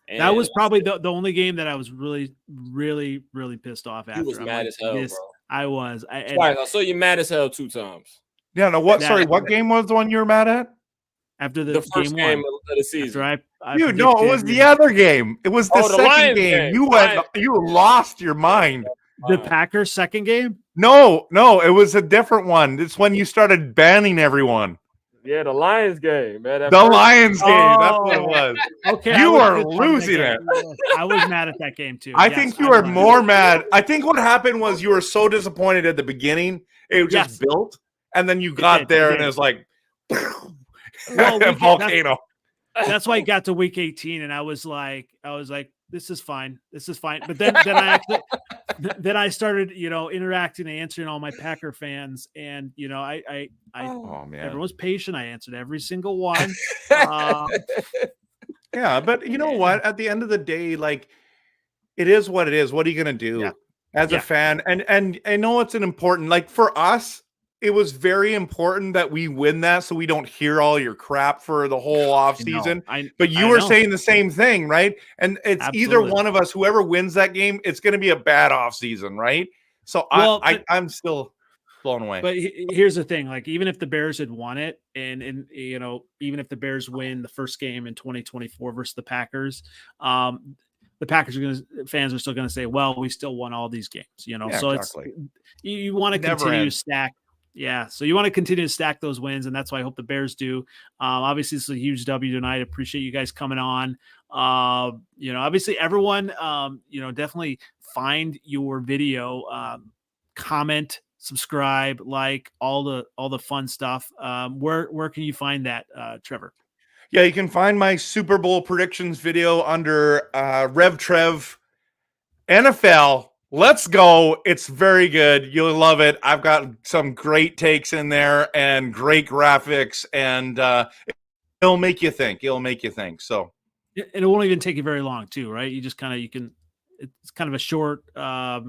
And that was probably the only game that I was really, really, really pissed off after. You was mad as hell, bro. I was. I saw you mad as hell 2 times. Yeah, no, what? Sorry, what game was the one you were mad at? After the first game of the season. It was the other game. It was the second game. You lost your mind. The Packers second game? No, it was a different one. It's when you started banning everyone. Yeah, the Lions game, man. Lions game. That's what it was. Okay, you are losing it. I was mad at that game too. I think you were more mad. I think what happened was you were so disappointed at the beginning. It just built, and then you got there, and it was like. Volcano. That's why I got to week 18, and I was like, this is fine. But then I started, interacting and answering all my Packer fans, and everyone's patient. I answered every single one. Yeah, but you know what? At the end of the day, like, it is what it is. What are you gonna do as a fan? And I know it's an important, like, for us. It was very important that we win that so we don't hear all your crap for the whole offseason. But you were saying the same thing, right? And it's either one of us, whoever wins that game, it's going to be a bad offseason, right? So I'm still. blown away. But here's the thing: like, even if the Bears had won it, and even if the Bears win the first game in 2024 versus the Packers, the Packers fans are still going to say, "Well, we still won all these games." Yeah, so exactly. you want to continue to stack. Yeah, so you want to continue to stack those wins, and that's why I hope the Bears do. Obviously, this is a huge W tonight. I appreciate you guys coming on. Obviously, everyone, definitely find your video, comment, subscribe, like all the fun stuff. Where can you find that, Trevor? Yeah, you can find my Super Bowl predictions video under RevTrev NFL. Let's go. It's very good. You'll love it. I've got some great takes in there and great graphics, and it'll make you think. So, and it won't even take you very long too, right? You just it's kind of a short power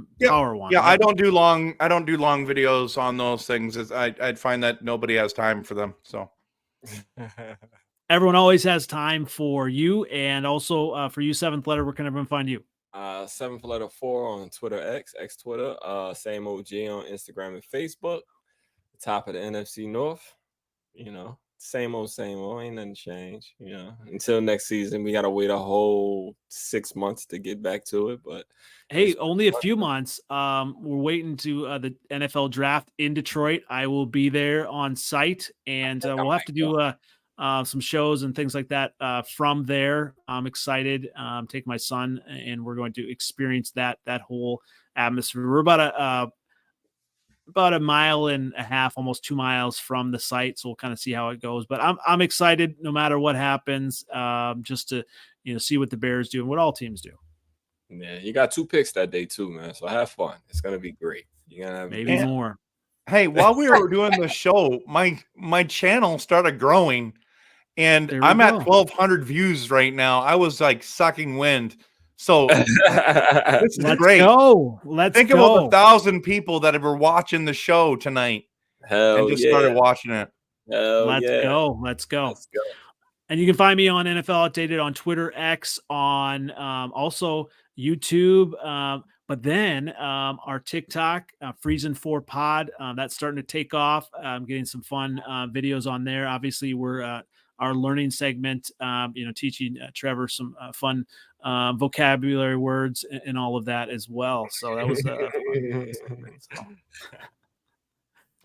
one. Yeah, right? I don't do long videos on those things. I'd find that nobody has time for them. So everyone always has time for you, and also for you, Seventh Letter. Where can everyone find you? 7th letter 4 on Twitter, X Twitter, same OG on Instagram and Facebook. Top of the NFC North, same old, ain't nothing changed. Until next season, we gotta wait a whole 6 months to get back to it. But hey, only a few months. We're waiting to the NFL draft in Detroit. I will be there on site, and we'll have to do some shows and things like that from there. I'm excited. Take my son, and we're going to experience that whole atmosphere. We're about a mile and a half, almost 2 miles from the site, so we'll kind of see how it goes. But I'm excited, no matter what happens, just to see what the Bears do and what all teams do. Yeah, you got 2 picks that day too, man. So have fun. It's gonna be great. You're gonna have maybe more. Hey, while we were doing the show, my channel started growing. And I'm at 1,200 views right now. I was like sucking wind. So this is great. Let's think go. about the 1,000 people that were watching the show tonight. Hell and just yeah. started watching it. Let's go. And you can find me on NFL Outdated on Twitter, X, on also YouTube. But then our TikTok, Freezn 4 Pod, that's starting to take off. I'm getting some fun videos on there. Obviously, we're our learning segment, teaching Trevor some fun vocabulary words and all of that as well. So that was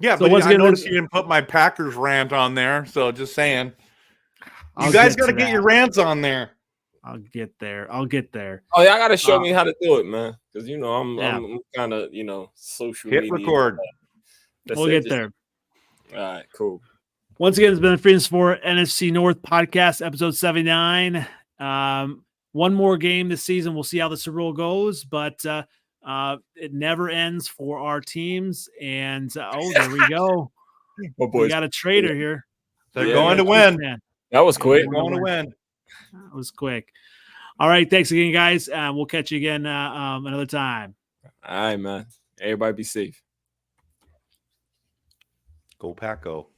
yeah. So but I noticed you didn't put my Packers rant on there. So just saying, you guys got to get your rants on there. I'll get there. Oh yeah, I got to show me how to do it, man. Because I'm kind of social hit media. Record. We'll get there. All right, cool. Once again, it's been the Freezn Sport NFC North Podcast, episode 79. One more game this season. We'll see how the Super Bowl goes, but it never ends for our teams. And there we go. We got a traitor here. They're going to win. That was quick. They're going to win. That was quick. All right. Thanks again, guys. We'll catch you again another time. All right, man. Everybody be safe. Go Pack Go.